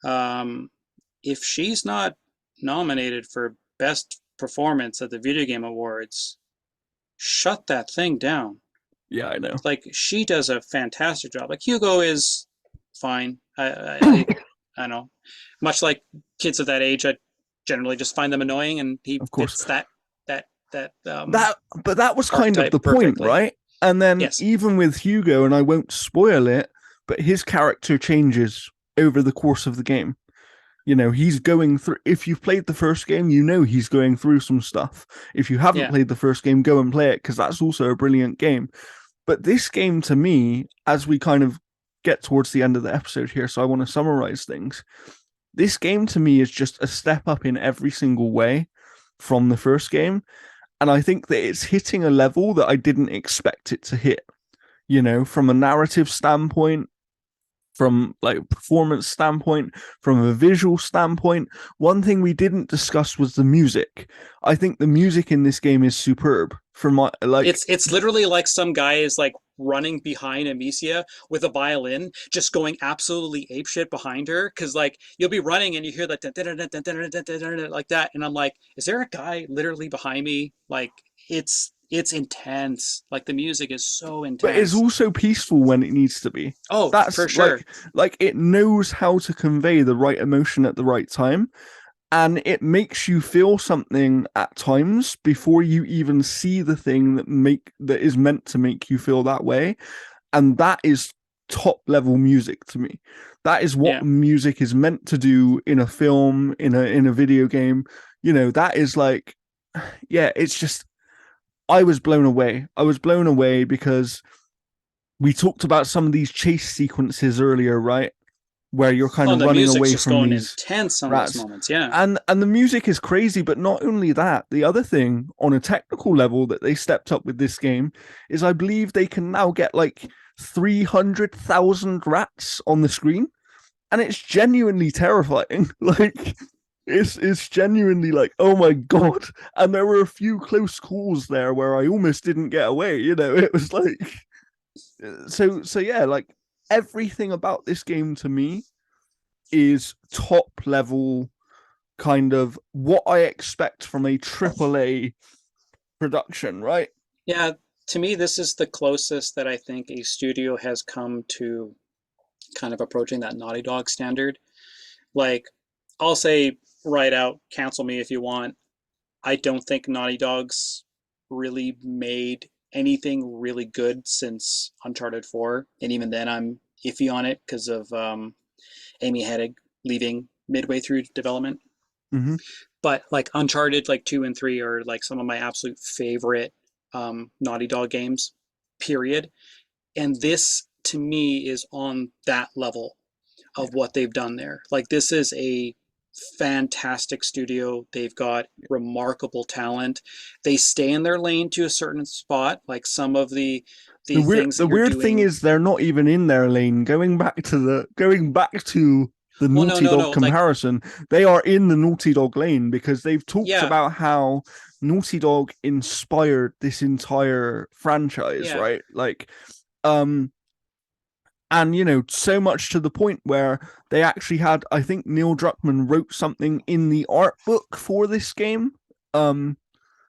Um, if she's not nominated for Best Performance at the Video Game Awards, shut that thing down. Yeah, I know. Like she does a fantastic job. Like Hugo is fine. I know. Much like kids of that age, generally just find them annoying, and he of course. fits that that That but that was kind of the archetype point, perfectly. right? And then Yes. even with Hugo, and I won't spoil it, but his character changes over the course of the game. You know, he's going through, if you've played the first game, you know he's going through some stuff. If you haven't Yeah. played the first game, go and play it, because that's also a brilliant game. But this game, to me, as we kind of get towards the end of the episode here, so I want to summarize things. This game to me is just a step up in every single way from the first game. And I think that it's hitting a level that I didn't expect it to hit, you know, from a narrative standpoint, from like performance standpoint, from a visual standpoint. One thing we didn't discuss was the music. I think the music in this game is superb. For my like, It's literally like some guy is like running behind Amicia with a violin, just going absolutely apeshit behind her. Cause like you'll be running and you hear like like that, and I'm like, is there a guy literally behind me? Like it's intense. Like the music is so but it's intense. also peaceful when it needs to be. Oh, That's for sure. like it knows how to convey the right emotion at the right time, and it makes you feel something at times before you even see the thing that is meant to make you feel that way. And that is top level music to me. That is what Yeah. music is meant to do in a film, in a video game. You know, that is like, yeah, it's just, I was blown away. I was blown away because we talked about some of these chase sequences earlier, right? Where you're kind Oh, of and the running music's away just from going these intense some of those rats. moments. Yeah. And the music is crazy, but not only that, the other thing on a technical level that they stepped up with this game is I believe they can now get like 300,000 rats on the screen, and it's genuinely terrifying. Like it's genuinely like, oh my god. And there were a few close calls there where I almost didn't get away, you know. It was like, so yeah, like everything about this game to me is top level, kind of what I expect from a triple A production, right? Yeah. To me, this is the closest that I think a studio has come to kind of approaching that Naughty Dog standard. Like, I'll say right out, cancel me if you want. I don't think Naughty Dog's really made anything really good since Uncharted 4. And even then, I'm iffy on it because of Amy Hennig leaving midway through development. Mm-hmm. But like Uncharted, like 2 and 3 are like some of my absolute favorite Naughty Dog games, period. And this to me is on that level Yeah. of what they've done there. Like this is a fantastic studio. They've got remarkable talent. They stay in their lane to a certain spot. Like some of the things that The you're weird thing doing. is they're not even in their lane. Going back to the Well, no, Naughty no, Dog no. Like comparison, they are in the Naughty Dog lane because they've talked yeah, about how Naughty Dog inspired this entire franchise, yeah, right? Like, um, and you know, so much to the point where they actually had, I think Neil Druckmann wrote something in the art book for this game. Um,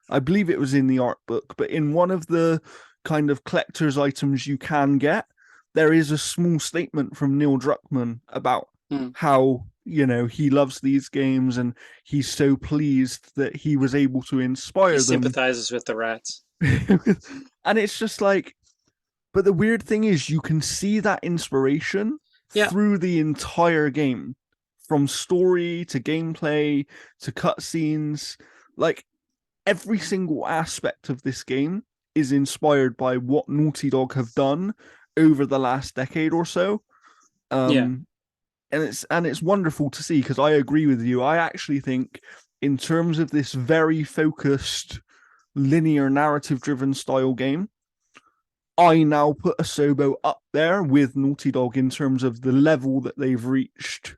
I believe it was in the art book, but in one of the kind of collector's items you can get, there is a small statement from Neil Druckmann about mm. how, you know, he loves these games and he's so pleased that he was able to He inspire them. sympathizes with the rats. And it's just like, but the weird thing is, you can see that inspiration Yeah, through the entire game, from story to gameplay to cutscenes. Like every single aspect of this game is inspired by what Naughty Dog have done over the last decade or so. yeah, Um, and it's wonderful to see, because I agree with you. I actually think, in terms of this very focused, linear, narrative-driven style game, I now put Asobo up there with Naughty Dog in terms of the level that they've reached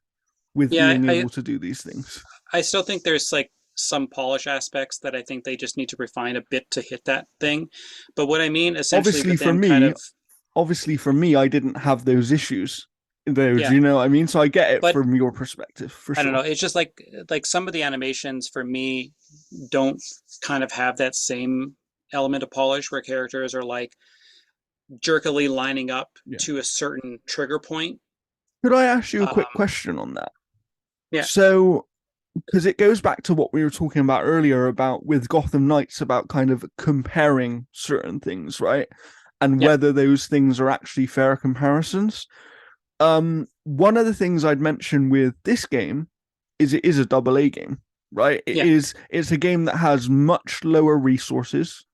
with yeah. being I able to do these things. I still think there's like some polish aspects that I think they just need to refine a bit to hit that thing. But what I mean essentially Obviously, with for them kind me, of I didn't have those issues. Those, yeah, you know what I mean? So I get it but from your perspective for I don't know. sure. It's just like some of the animations for me don't kind of have that same element of polish where characters are like jerkily lining up Yeah. to a certain trigger point. Could I ask you a quick Um, question on that? yeah. So, because it goes back to what we were talking about earlier about with Gotham Knights about kind of comparing certain things, right? And Yeah, whether those things are actually fair comparisons. One of the things I'd mention with this game is it is a double A game, right? yeah, It's a game that has much lower resources,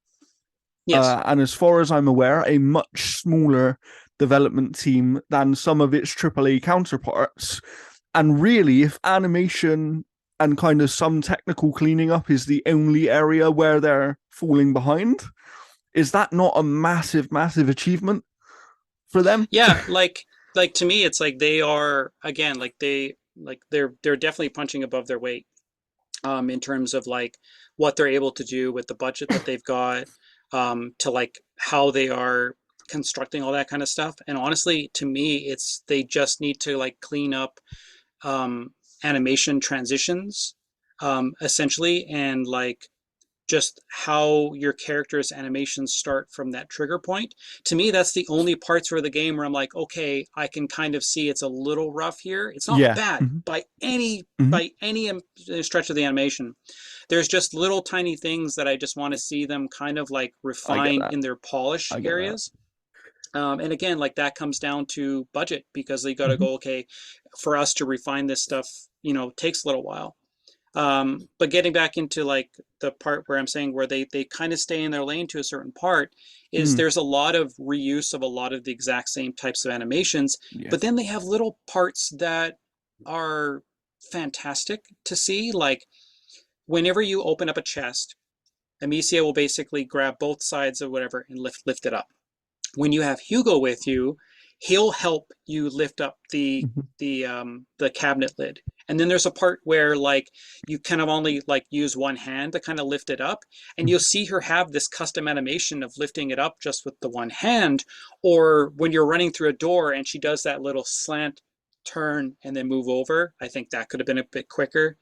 yes, and as far as I'm aware, a much smaller development team than some of its AAA counterparts. And really, if animation and kind of some technical cleaning up is the only area where they're falling behind, is that not a massive, massive achievement for them? yeah. Like to me, it's like they are again, they're definitely punching above their weight. In terms of like what they're able to do with the budget that they've got, to like how they are constructing all that kind of stuff. And honestly, to me, it's they just need to like clean up um, animation transitions, essentially, and like just how your character's animations start from that trigger point. To me, that's the only parts of the game where I'm like, okay, I can kind of see it's a little rough here. It's not Yeah. bad Mm-hmm. by any stretch of the animation. There's just little tiny things that I just want to see them kind of like I get refine that. in their polish I get that. areas. And again, like that comes down to budget because they got to Mm-hmm. go, okay, for us to refine this stuff, takes a little while. But getting back into like the part where I'm saying where they kind of stay in their lane to a certain part is Mm. there's a lot of reuse of a lot of the exact same types of animations, Yeah. but then they have little parts that are fantastic to see. Like whenever you open up a chest, Amicia will basically grab both sides of whatever and lift it up. When you have Hugo with you, he'll help you lift up Mm-hmm. the cabinet lid. And then there's a part where like you kind of only like use one hand to kind of lift it up, and you'll see her have this custom animation of lifting it up just with the one hand, or when you're running through a door and she does that little slant turn and then move over. I think that could have been a bit quicker.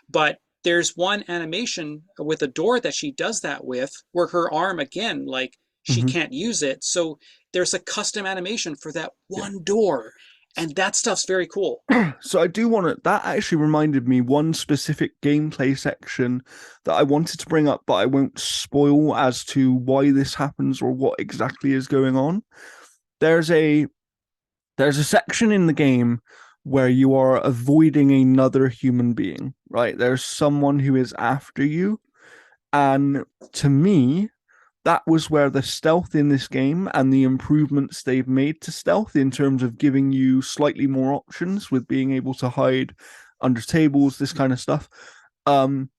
But there's one animation with a door that she does that with where her arm again, like she Mm-hmm. can't use it. So there's a custom animation for that Yeah. one door. And that stuff's very cool. So I do want to. That actually reminded me one specific gameplay section that I wanted to bring up, but I won't spoil as to why this happens or what exactly is going on. There's a there's a section in the game where you are avoiding another human being, right? There's someone who is after you, and to me, that was where the stealth in this game and the improvements they've made to stealth in terms of giving you slightly more options with being able to hide under tables, this kind of stuff, um,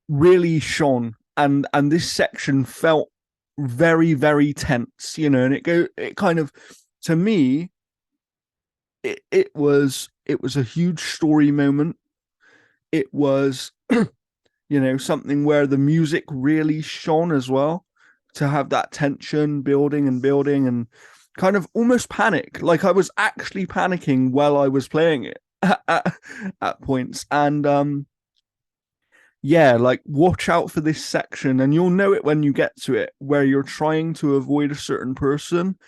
really shone. And this section felt very, very tense, and it kind of, to me, it was a huge story moment. It was something where the music really shone as well, to have that tension building and building and kind of almost panic. Like I was actually panicking while I was playing it at points. And yeah, like watch out for this section and you'll know it when you get to it, where you're trying to avoid a certain person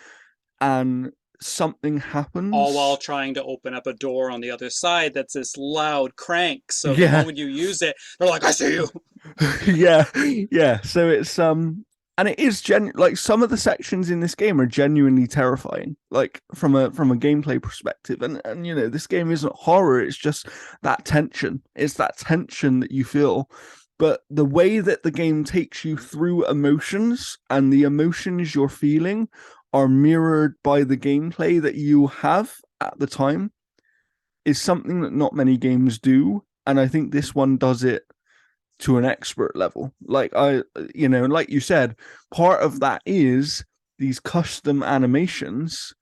and something All while happens. trying to open up a door on the other side that's this loud crank. So the Yeah. moment you use it, they're like, I see you. Yeah, yeah. So it's and it is like some of the sections in this game are genuinely terrifying, like from a gameplay perspective. And this game isn't horror, it's just that tension. It's that tension that you feel. But the way that the game takes you through emotions and the emotions you're feeling are mirrored by the gameplay that you have at the time is something that not many games do. And I think this one does it to an expert level. Like you said, part of that is these custom animations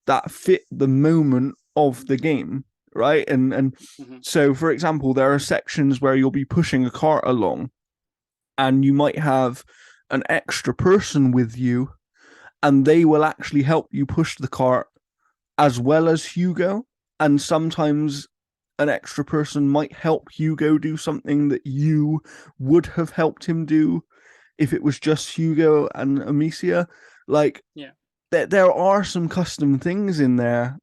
that fit the moment of the game, right? And Mhm. so, for example, there are sections where you'll be pushing a cart along, and you might have an extra person with you, and they will actually help you push the cart as well as Hugo. And sometimes an extra person might help Hugo do something that you would have helped him do if it was just Hugo and Amicia. Like Yeah. there are some custom things in there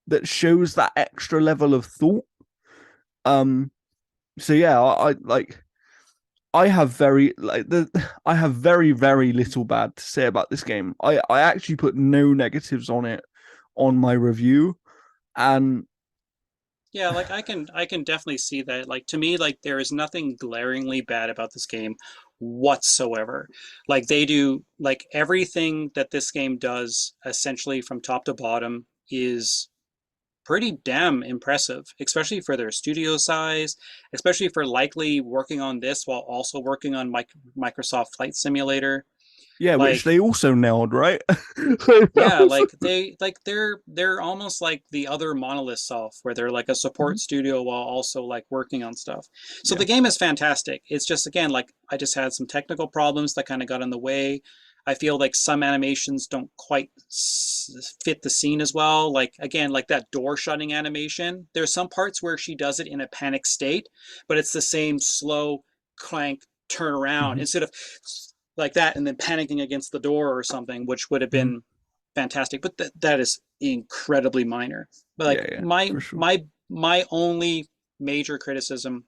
that shows that extra level of thought. Um, So yeah, I like I have very like the I have very very little bad to say about this game. I actually put no negatives on it on my review, and Yeah, like I can definitely see that. Like to me, like there is nothing glaringly bad about this game whatsoever. Like they do like everything that this game does essentially from top to bottom is pretty damn impressive, especially for their studio size, especially for likely working on this while also working on Microsoft Flight Simulator. yeah, which Like they also nailed, right? yeah, like they're almost like the other Monolith Soft, where they're like a support studio while also like working on stuff. So Yeah, the game is fantastic. It's just again like I just had some technical problems that kind of got in the way. I feel like some animations don't quite fit the scene as well. Like again, like that door shutting animation. There's some parts where she does it in a panic state, but it's the same slow clank turn around hmm instead of like that and then panicking against the door or something, which would have hmm been fantastic. But that is incredibly minor. But like yeah, yeah, my for sure, my my only major criticism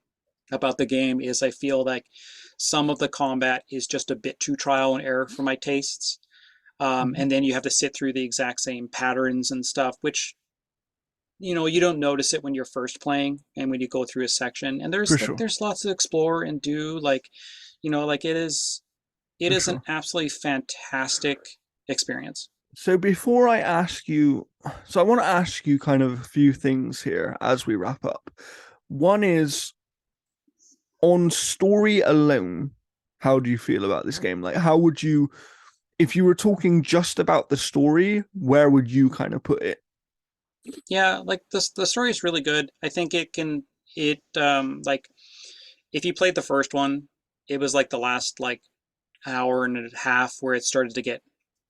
about the game is I feel like some of the combat is just a bit too trial and error for my tastes. hmm And then you have to sit through the exact same patterns and stuff, which you don't notice it when you're first playing and when you go through a section. And for there's like sure, there's lots to explore and do. Like like it for is an sure. absolutely fantastic experience. So before I ask you, so I want to ask you kind of a few things here as we wrap up. One is on story alone. How do you feel about this game? Like, how would you, if you were talking just about the story, where would you kind of put it? Yeah, like the story is really good. I think it like if you played the first one, it was like the last like hour and a half where it started to get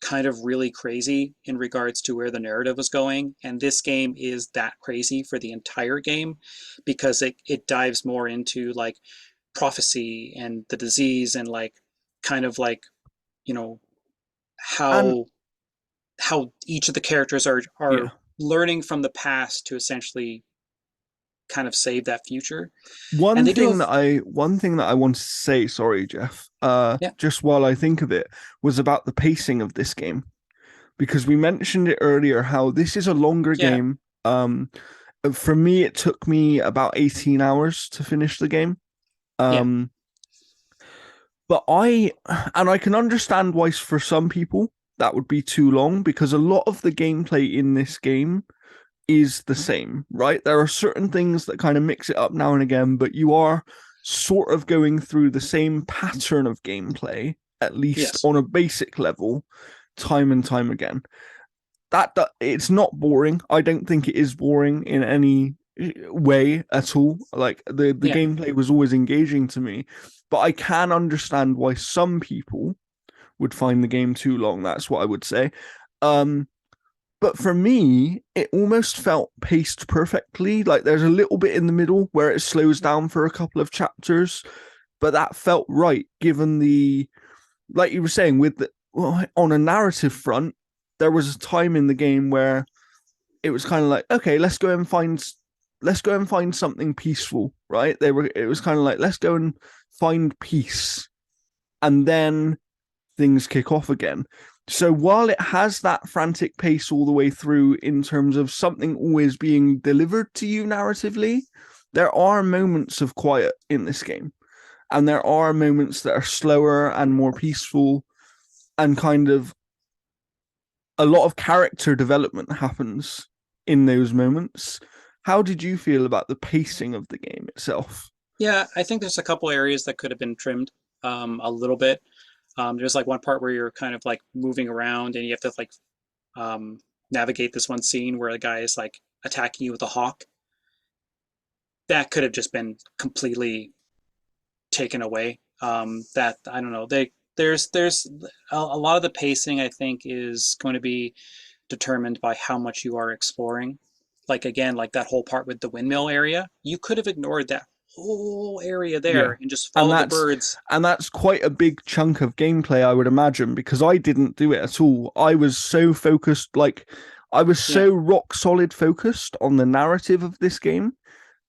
kind of really crazy in regards to where the narrative was going. And this game is that crazy for the entire game because it dives more into like prophecy and the disease and like kind of like, you know, And how each of the characters are yeah, learning from the past to essentially kind of save that future. And they do have one thing that I wanted to say, sorry, Jeff, yeah, just while I think of it, was about the pacing of this game. Because we mentioned it earlier how this is a longer yeah, game. For me, it took me about 18 hours to finish the game. yeah, Um, but I can understand why for some people that would be too long because a lot of the gameplay in this game is the same, right? There are certain things that kind of mix it up now and again, but you are sort of going through the same pattern of gameplay, at least yes, on a basic level, time and time again. That it's not boring. I don't think it is boring in any way at all. Like the yeah. gameplay was always engaging to me, but I can understand why some people would find the game too long. That's what I would say. Um, but for me, it almost felt paced perfectly. Like there's a little bit in the middle where it slows down for a couple of chapters, but that felt right given the, like you were saying, with the, well, on a narrative front, there was a time in the game where it was kind of like, okay, let's go and find something peaceful, right? It was kind of like, let's go and find peace. And then things kick off again. So while it has that frantic pace all the way through in terms of something always being delivered to you narratively, there are moments of quiet in this game. And there are moments that are slower and more peaceful and kind of a lot of character development happens in those moments. How did you feel about the pacing of the game itself? Yeah, I think there's a couple areas that could have been trimmed a little bit. There's like one part where you're kind of like moving around and you have to like navigate this one scene where a guy is like attacking you with a hawk. That could have just been completely taken away. That I don't know. There's a lot of the pacing I think is going to be determined by how much you are exploring. Like again, like that whole part with the windmill area, you could have ignored that whole area Yeah. there and just And followed the that's birds. quite a big chunk of gameplay, I would imagine, because I didn't do it at all. I was so focused, like I was Yeah, so rock solid focused on the narrative of this game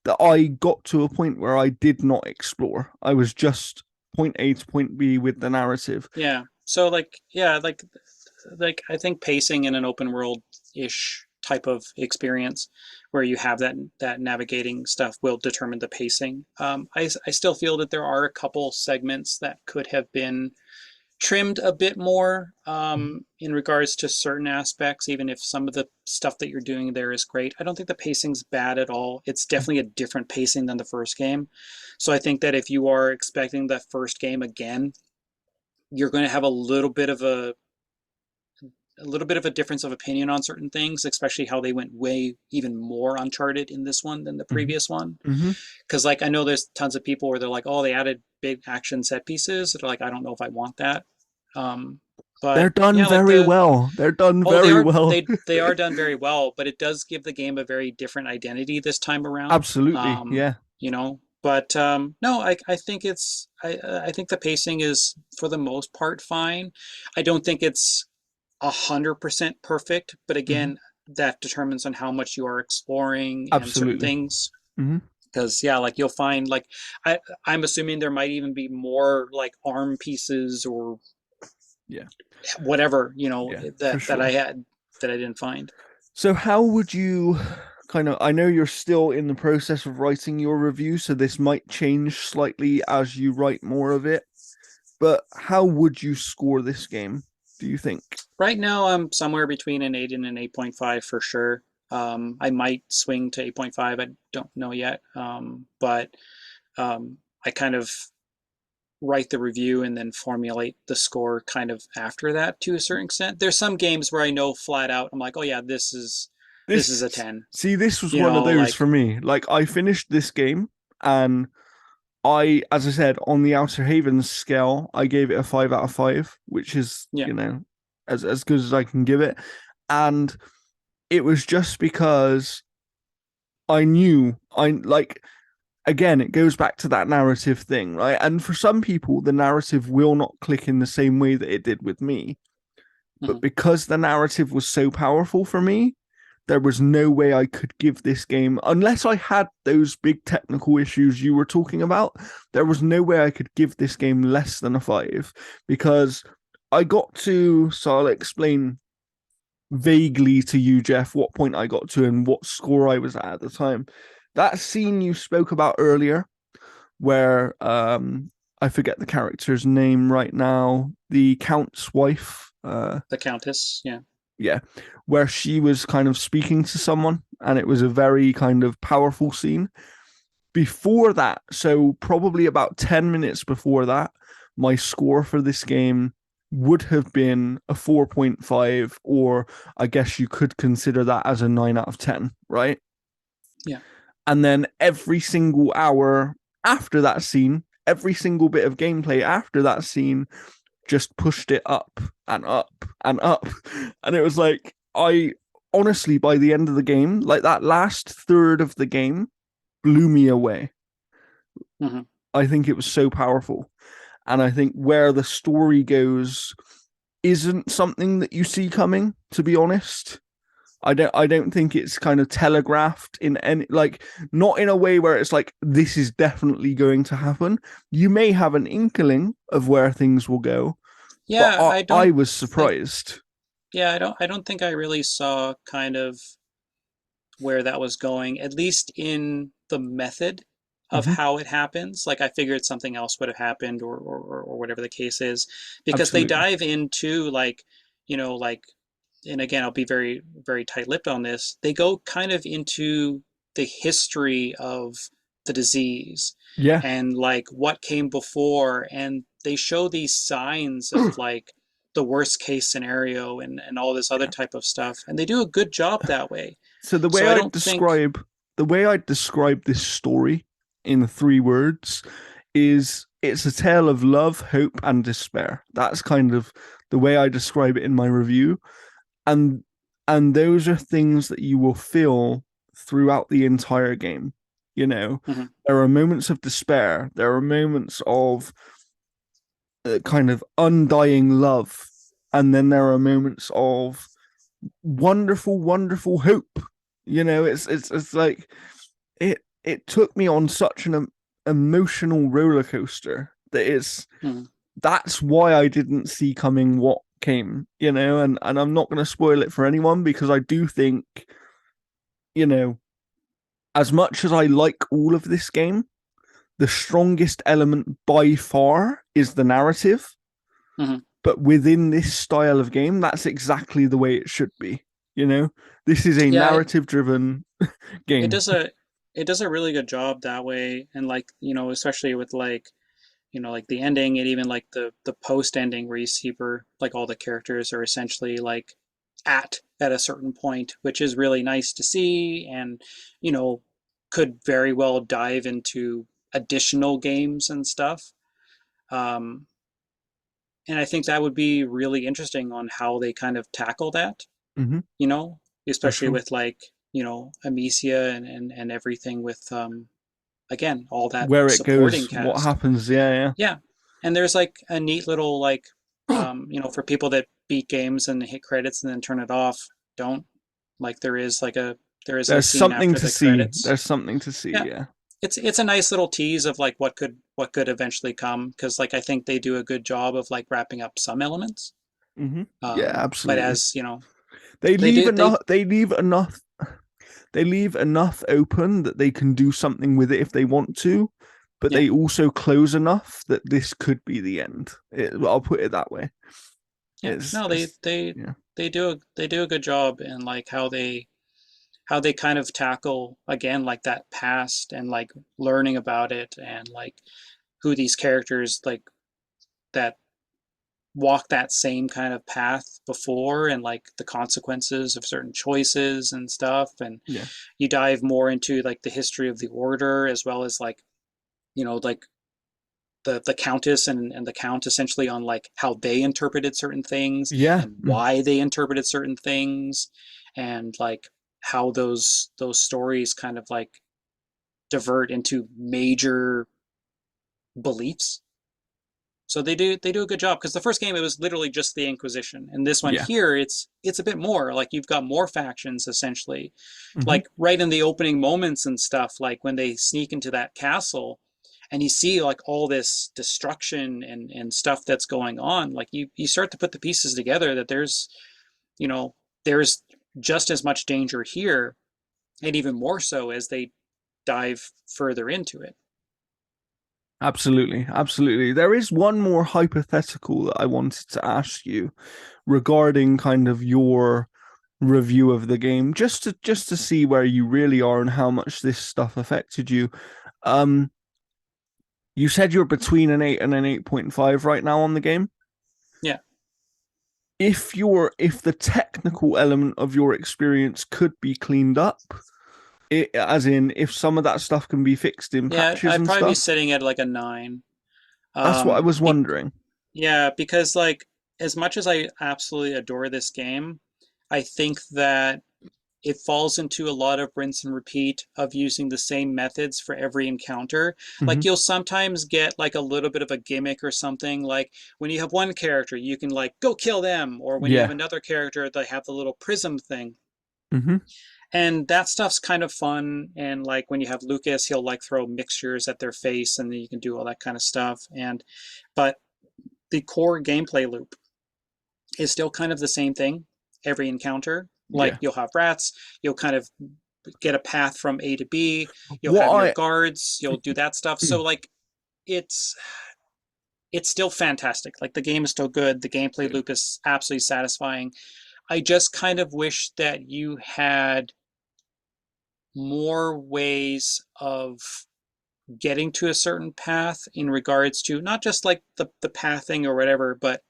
that I got to a point where I did not explore. I was just point A to point B with the narrative. Yeah. So like yeah, like I think pacing in an open world ish type of experience where you have that navigating stuff will determine the pacing. I still feel that there are a couple segments that could have been trimmed a bit more in regards to certain aspects, even if some of the stuff that you're doing there is great. I don't think the pacing's bad at all. It's definitely a different pacing than the first game. So I think that if you are expecting the first game again, you're going to have a little bit of a difference of opinion on certain things, especially how they went way even more Uncharted in this one than the Mm-hmm. previous one. Mm-hmm. Because like I know there's tons of people where they're like, oh, they added big action set pieces. They're like, I don't know if I want that. Um, They're but done yeah, like very well. They're done oh, they very are well. they are done very well, but it does give the game a very different identity this time around. Absolutely. Yeah. But no, I think I think the pacing is for the most part fine. I don't think it's 100% perfect, but Mm-hmm. again, that determines on how much you are exploring and certain Absolutely. things. Mm-hmm. Because yeah, like you'll find like I'm assuming there might even be more like arm pieces or Yeah. whatever Yeah, for that I sure. had that I didn't find. So how would you kind of, I know you're still in the process of writing your review, so this might change slightly as you write more of it, but how would you score this game, do you think? Right now, I'm somewhere between an 8 and an 8.5 for sure. I might swing to 8.5. I don't know yet. But I kind of write the review and then formulate the score kind of after that to a certain extent. There's some games where I know flat out, I'm like, oh yeah, this is a This 10. See, this was You one of know, those like for me. Like I finished this game and as I said, on the Outer Havens scale, I gave it a 5 out of 5, which is, yeah. as good as I can give it. And it was just because I knew I like again, it goes back to that narrative thing, right? And for some people, the narrative will not click in the same way that it did with me. Mm-hmm. But because the narrative was so powerful for me, there was no way I could give this game, unless I had those big technical issues you were talking about, there was no way I could give this game less than a 5 because so I'll explain vaguely to you, Jeff, what point I got to and what score I was at the time. That scene you spoke about earlier, where I forget the character's name right now, the Count's wife, The Countess, yeah. yeah, where she was kind of speaking to someone, and it was a very kind of powerful scene. Before that, so probably about 10 minutes before that, my score for this game would have been a 4.5, or I guess you could consider that as a 9 out of 10, right? Yeah. And then every single hour after that scene, every single bit of gameplay after that scene just pushed it up and up and up. And it was like, I honestly, by the end of the game, like that last third of the game blew me away. Mm-hmm. I think it was so powerful. And I think where the story goes isn't something that you see coming, to be honest. I don't think it's kind of telegraphed in any, like, not in a way where it's like this is definitely going to happen. You may have an inkling of where things will go, but Yeah, I I don't was think surprised. yeah, I don't think I really saw kind of where that was going, at least in the method of Hmm. how it happens. Like I figured something else would have happened or whatever the case is, because they Absolutely. dive into like, like, and again, I'll be very, very tight-lipped on this. They go kind of into the history of the disease Yeah. and like what came before, and they show these signs of like the worst case scenario and all this other Yeah. type of stuff, and they do a good job that way. So So I don't think, the way I describe this story in 3 words is it's a tale of love, hope, and despair. That's kind of the way I describe it in my review. And those are things that you will feel throughout the entire game. You know, mhm, there are moments of despair, there are moments of kind of undying love, and then there are moments of wonderful, wonderful hope. It's like it. it took me on such an emotional roller coaster that Mm. that's why I didn't see coming what came, and I'm not going to spoil it for anyone because I do think, you know, as much as I like all of this game, the strongest element by far is the narrative. Hmm. But within this style of game, that's exactly the way it should be. You know, this is a Yeah, narrative driven it game. does a it does a really good job that way, and like especially with like like the ending and even like the post ending where you see where like all the characters are essentially like at a certain point, which is really nice to see, and you know could very well dive into additional games and stuff. Um, and I think that would be really interesting on how they kind of tackle that, Mm-hmm, you know, for especially sure. with like Amicia and everything with again all that Where it supporting goes, what cast. happens. Yeah, yeah. Yeah. And there's like a neat little like for people that beat games and hit credits and then turn it off, don't like there is a There's scene something after to the see. credits. There's something to see. Yeah. Yeah. It's a nice little tease of like what could eventually come because like I think they do a good job of like wrapping up some elements. Mm-hmm. Yeah, But absolutely. as They they leave do enough. they They leave enough. They leave enough open that they can do something with it if they want to, but yeah, they also close enough that this could be the end. I'll put it that way. yeah. No, Yeah. they do a good job in like how they kind of tackle again like that past and like learning about it and like who these characters like that walk that same kind of path before and like the consequences of certain choices and stuff, and Yeah. you dive more into like the history of the order as well as like like the countess and the count essentially on like how they interpreted certain things Yeah. and why they interpreted certain things, and like how those stories kind of like divert into major beliefs. So they do a good job because the first game it was literally just the Inquisition, and this one Yeah. here it's a bit more like you've got more factions essentially, Mm-hmm. like right in the opening moments and stuff, like when they sneak into that castle and you see like all this destruction and stuff that's going on, like you start to put the pieces together that you know there's just as much danger here and even more so as they dive further into it. Absolutely. Absolutely. There is one more hypothetical that I wanted to ask you regarding kind of your review of the game, just to see where you really are and how much this stuff affected you. Um, you said you're between an 8 and an 8.5 right now on the game. Yeah. If the technical element of your experience could be cleaned up, as in if some of that stuff can be fixed in Yeah, patches I'd and probably be stuff, sitting at like a 9. that's what I Um, was be, wondering. yeah, because like as much as I absolutely adore this game, I think that it falls into a lot of rinse and repeat of using the same methods for every encounter. Mm-hmm. Like you'll sometimes get like a little bit of a gimmick or something. Like when you have one character, you can like go kill them, or when you have Yeah. another character, they have the little prism thing. Mm-hmm. And that stuff's kind of fun. And like when you have Lucas, he'll like throw mixtures at their face and then you can do all that kind of stuff. But the core gameplay loop is still kind of the same thing every encounter. Like Yeah. you'll have rats, you'll kind of get a path from A to B, you'll What have your I guards, you'll do that stuff. So like it's it's still fantastic. Like the game is still good, the gameplay Good. loop is absolutely satisfying. I just kind of wish that you had more ways of getting to a certain path in regards to not just like the pathing or whatever, but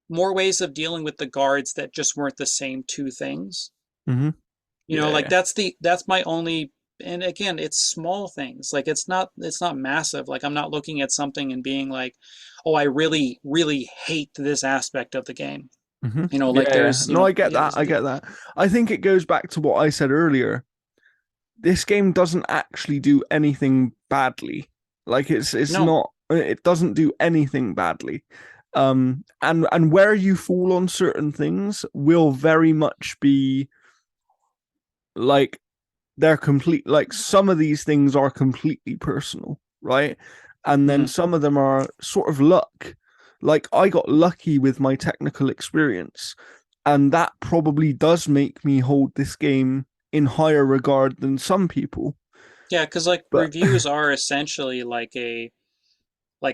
more ways of dealing with the guards that just weren't the same two things. Mm-hmm. Yeah, Like yeah. that's my only, and again, it's small things. Like it's not massive. Like I'm not looking at something and being like, "Oh, I really really hate this aspect of the game." Mm-hmm. Like Yeah, yeah. there's, No, I get that. I get that. I think it goes back to what I said earlier. This game doesn't actually do anything badly. Like it's no. not it doesn't do anything badly. And where you fall on certain things will very much be like they're complete, like some of these things are completely personal, right? And then Hmm. some of them are sort of luck. Like I got lucky with my technical experience, and that probably does make me hold this game in higher regard than some people. Yeah, because like But reviews are essentially like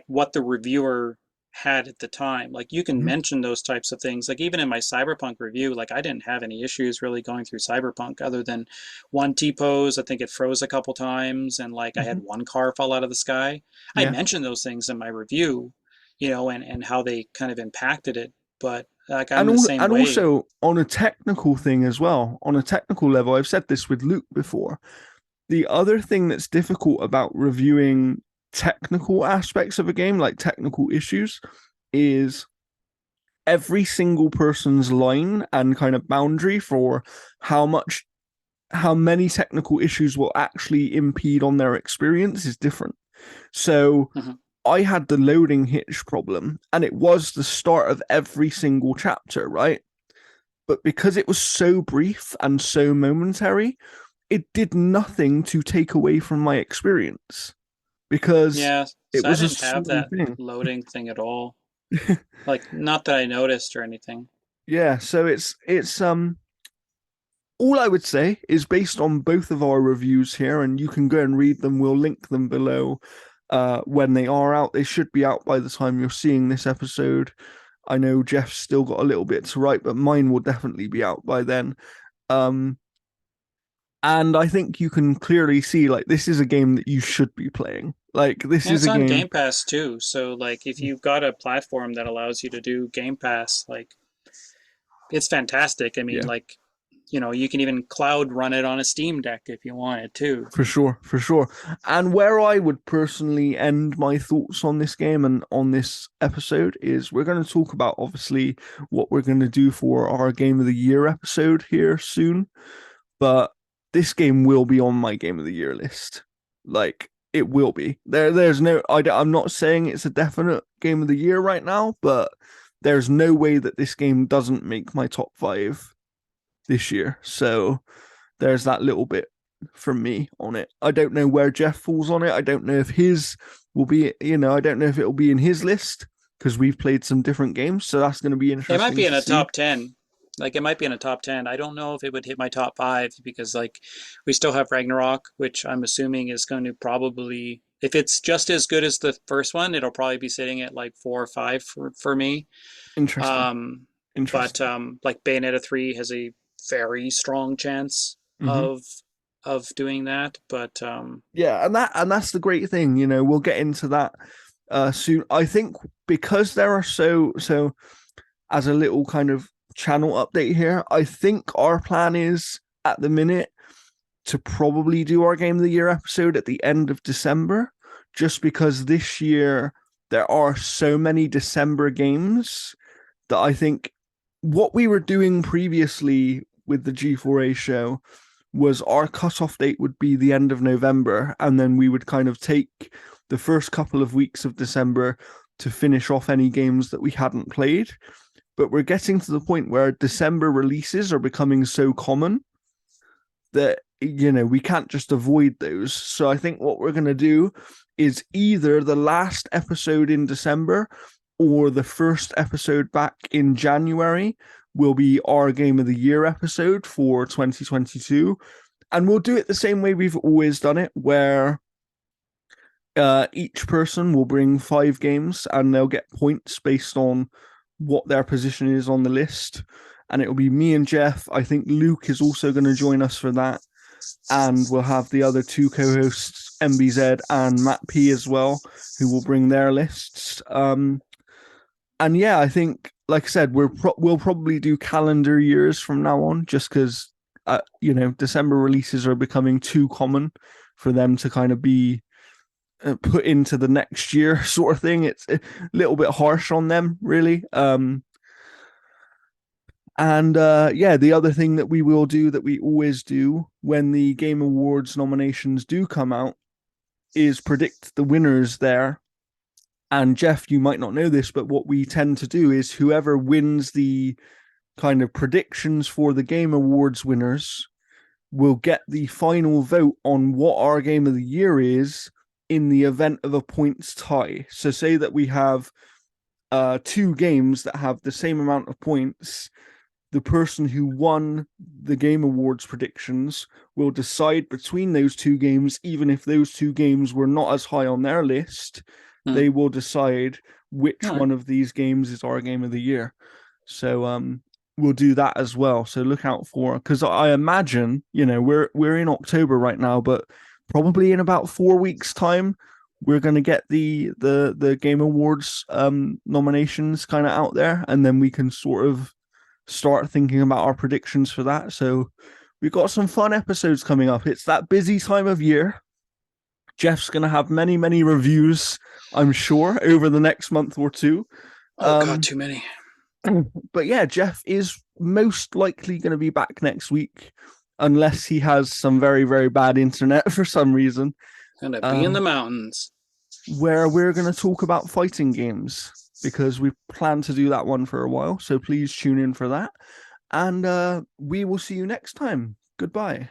what the reviewer had at the time. Like you can Mhm. mention those types of things. Like even in my Cyberpunk review, like I didn't have any issues really going through Cyberpunk other than one T-pose. I think it froze a couple times and like I had Mhm. one car fall out of the sky. I Yeah. mentioned those things in my review, and how they kind of impacted it. But like I'm And the same and way. also on a technical thing as well, on a technical level, I've said this with Luke before. The other thing that's difficult about reviewing technical aspects of a game, like technical issues, is every single person's line and kind of boundary for how much how many technical issues will actually impede on their experience is different. So Mhm. I had the loading hitch problem, and it was the start of every single chapter, right? But because it was so brief and so momentary, it did nothing to take away from my experience because Yeah, it so I was a didn't have small that thing. loading thing at all. Like not that I noticed or anything. Yeah, so it's all I would say is based on both of our reviews here, and you can go and read them. We'll link them below when they are out. They should be out by the time you're seeing this episode. I know Jeff's still got a little bit to write, but mine will definitely be out by then. Um, and I think you can clearly see like this is a game that you should be playing. Like this And is it's a on game. Game Pass too. So like if you've got a platform that allows you to do Game Pass, like it's fantastic. I mean, Yeah, like, you can even cloud run it on a Steam Deck if you wanted to. for sure, for sure. And where I would personally end my thoughts on this game and on this episode is we're going to talk about obviously what we're going to do for our Game of the Year episode here soon. But this game will be on my Game of the Year list. Like it will be. There's no. I'm not saying it's a definite Game of the Year right now, but there's no way that this game doesn't make my top 5 this year. So there's that little bit from me on it. I don't know where Jeff falls on it. I don't know if his will be, I don't know if it'll be in his list because we've played some different games. So that's going to be It might interesting be in to a see. top 10. Like it might be in a top 10. I don't know if it would hit my top 5 because like we still have Ragnarok, which I'm assuming is going to probably, if it's just as good as the first one, it'll probably be sitting at like 4 or 5 for me. Interesting. Um, but Interesting. like Bayonetta 3 has a very strong chance Mm-hmm. of doing that. But Yeah, and that's the great thing, we'll get into that soon. I think because there are so as a little kind of channel update here, I think our plan is at the minute to probably do our Game of the Year episode at the end of December, just because this year there are so many December games that I think what we were doing previously with the G4A show was our cutoff date would be the end of November, and then we would kind of take the first couple of weeks of December to finish off any games that we hadn't played. But we're getting to the point where December releases are becoming so common that we can't just avoid those. So I think what we're going to do is either the last episode in December or the first episode back in January will be our Game of the Year episode for 2022. And we'll do it the same way we've always done it, where each person will bring 5 games and they'll get points based on what their position is on the list. And it'll be me and Jeff. I think Luke is also going to join us for that. And we'll have the other 2 co-hosts, MBZ and Matt P as well, who will bring their lists. And yeah, I think, like I said, we'll probably do calendar years from now on, just because December releases are becoming too common for them to kind of be put into the next year sort of thing. It's a little bit harsh on them, really. And yeah, the other thing that we will do that we always do when the Game Awards nominations do come out is predict the winners there. And Jeff, you might not know this, but what we tend to do is whoever wins the kind of predictions for the Game Awards winners, will get the final vote on what our game of the year is in the event of a points tie. So say that we have two games that have the same amount of points. The person who won the Game Awards predictions will decide between those two games, even if those two games were not as high on their list. Hmm. They will decide which All right. one of these games is our game of the year. So we'll do that as well. So look out for, because I imagine, we're in October right now, but probably in about 4 weeks' time, we're going to get the Game Awards nominations kind of out there, and then we can sort of start thinking about our predictions for that. So we've got some fun episodes coming up. It's that busy time of year. Jeff's going to have many, many reviews, I'm sure, over the next month or two. Oh God, too many. But yeah, Jeff is most likely going to be back next week, unless he has some very, very bad internet for some reason. Gonna be in the mountains. Where we're going to talk about fighting games, because we plan to do that one for a while. So please tune in for that. And we will see you next time. Goodbye.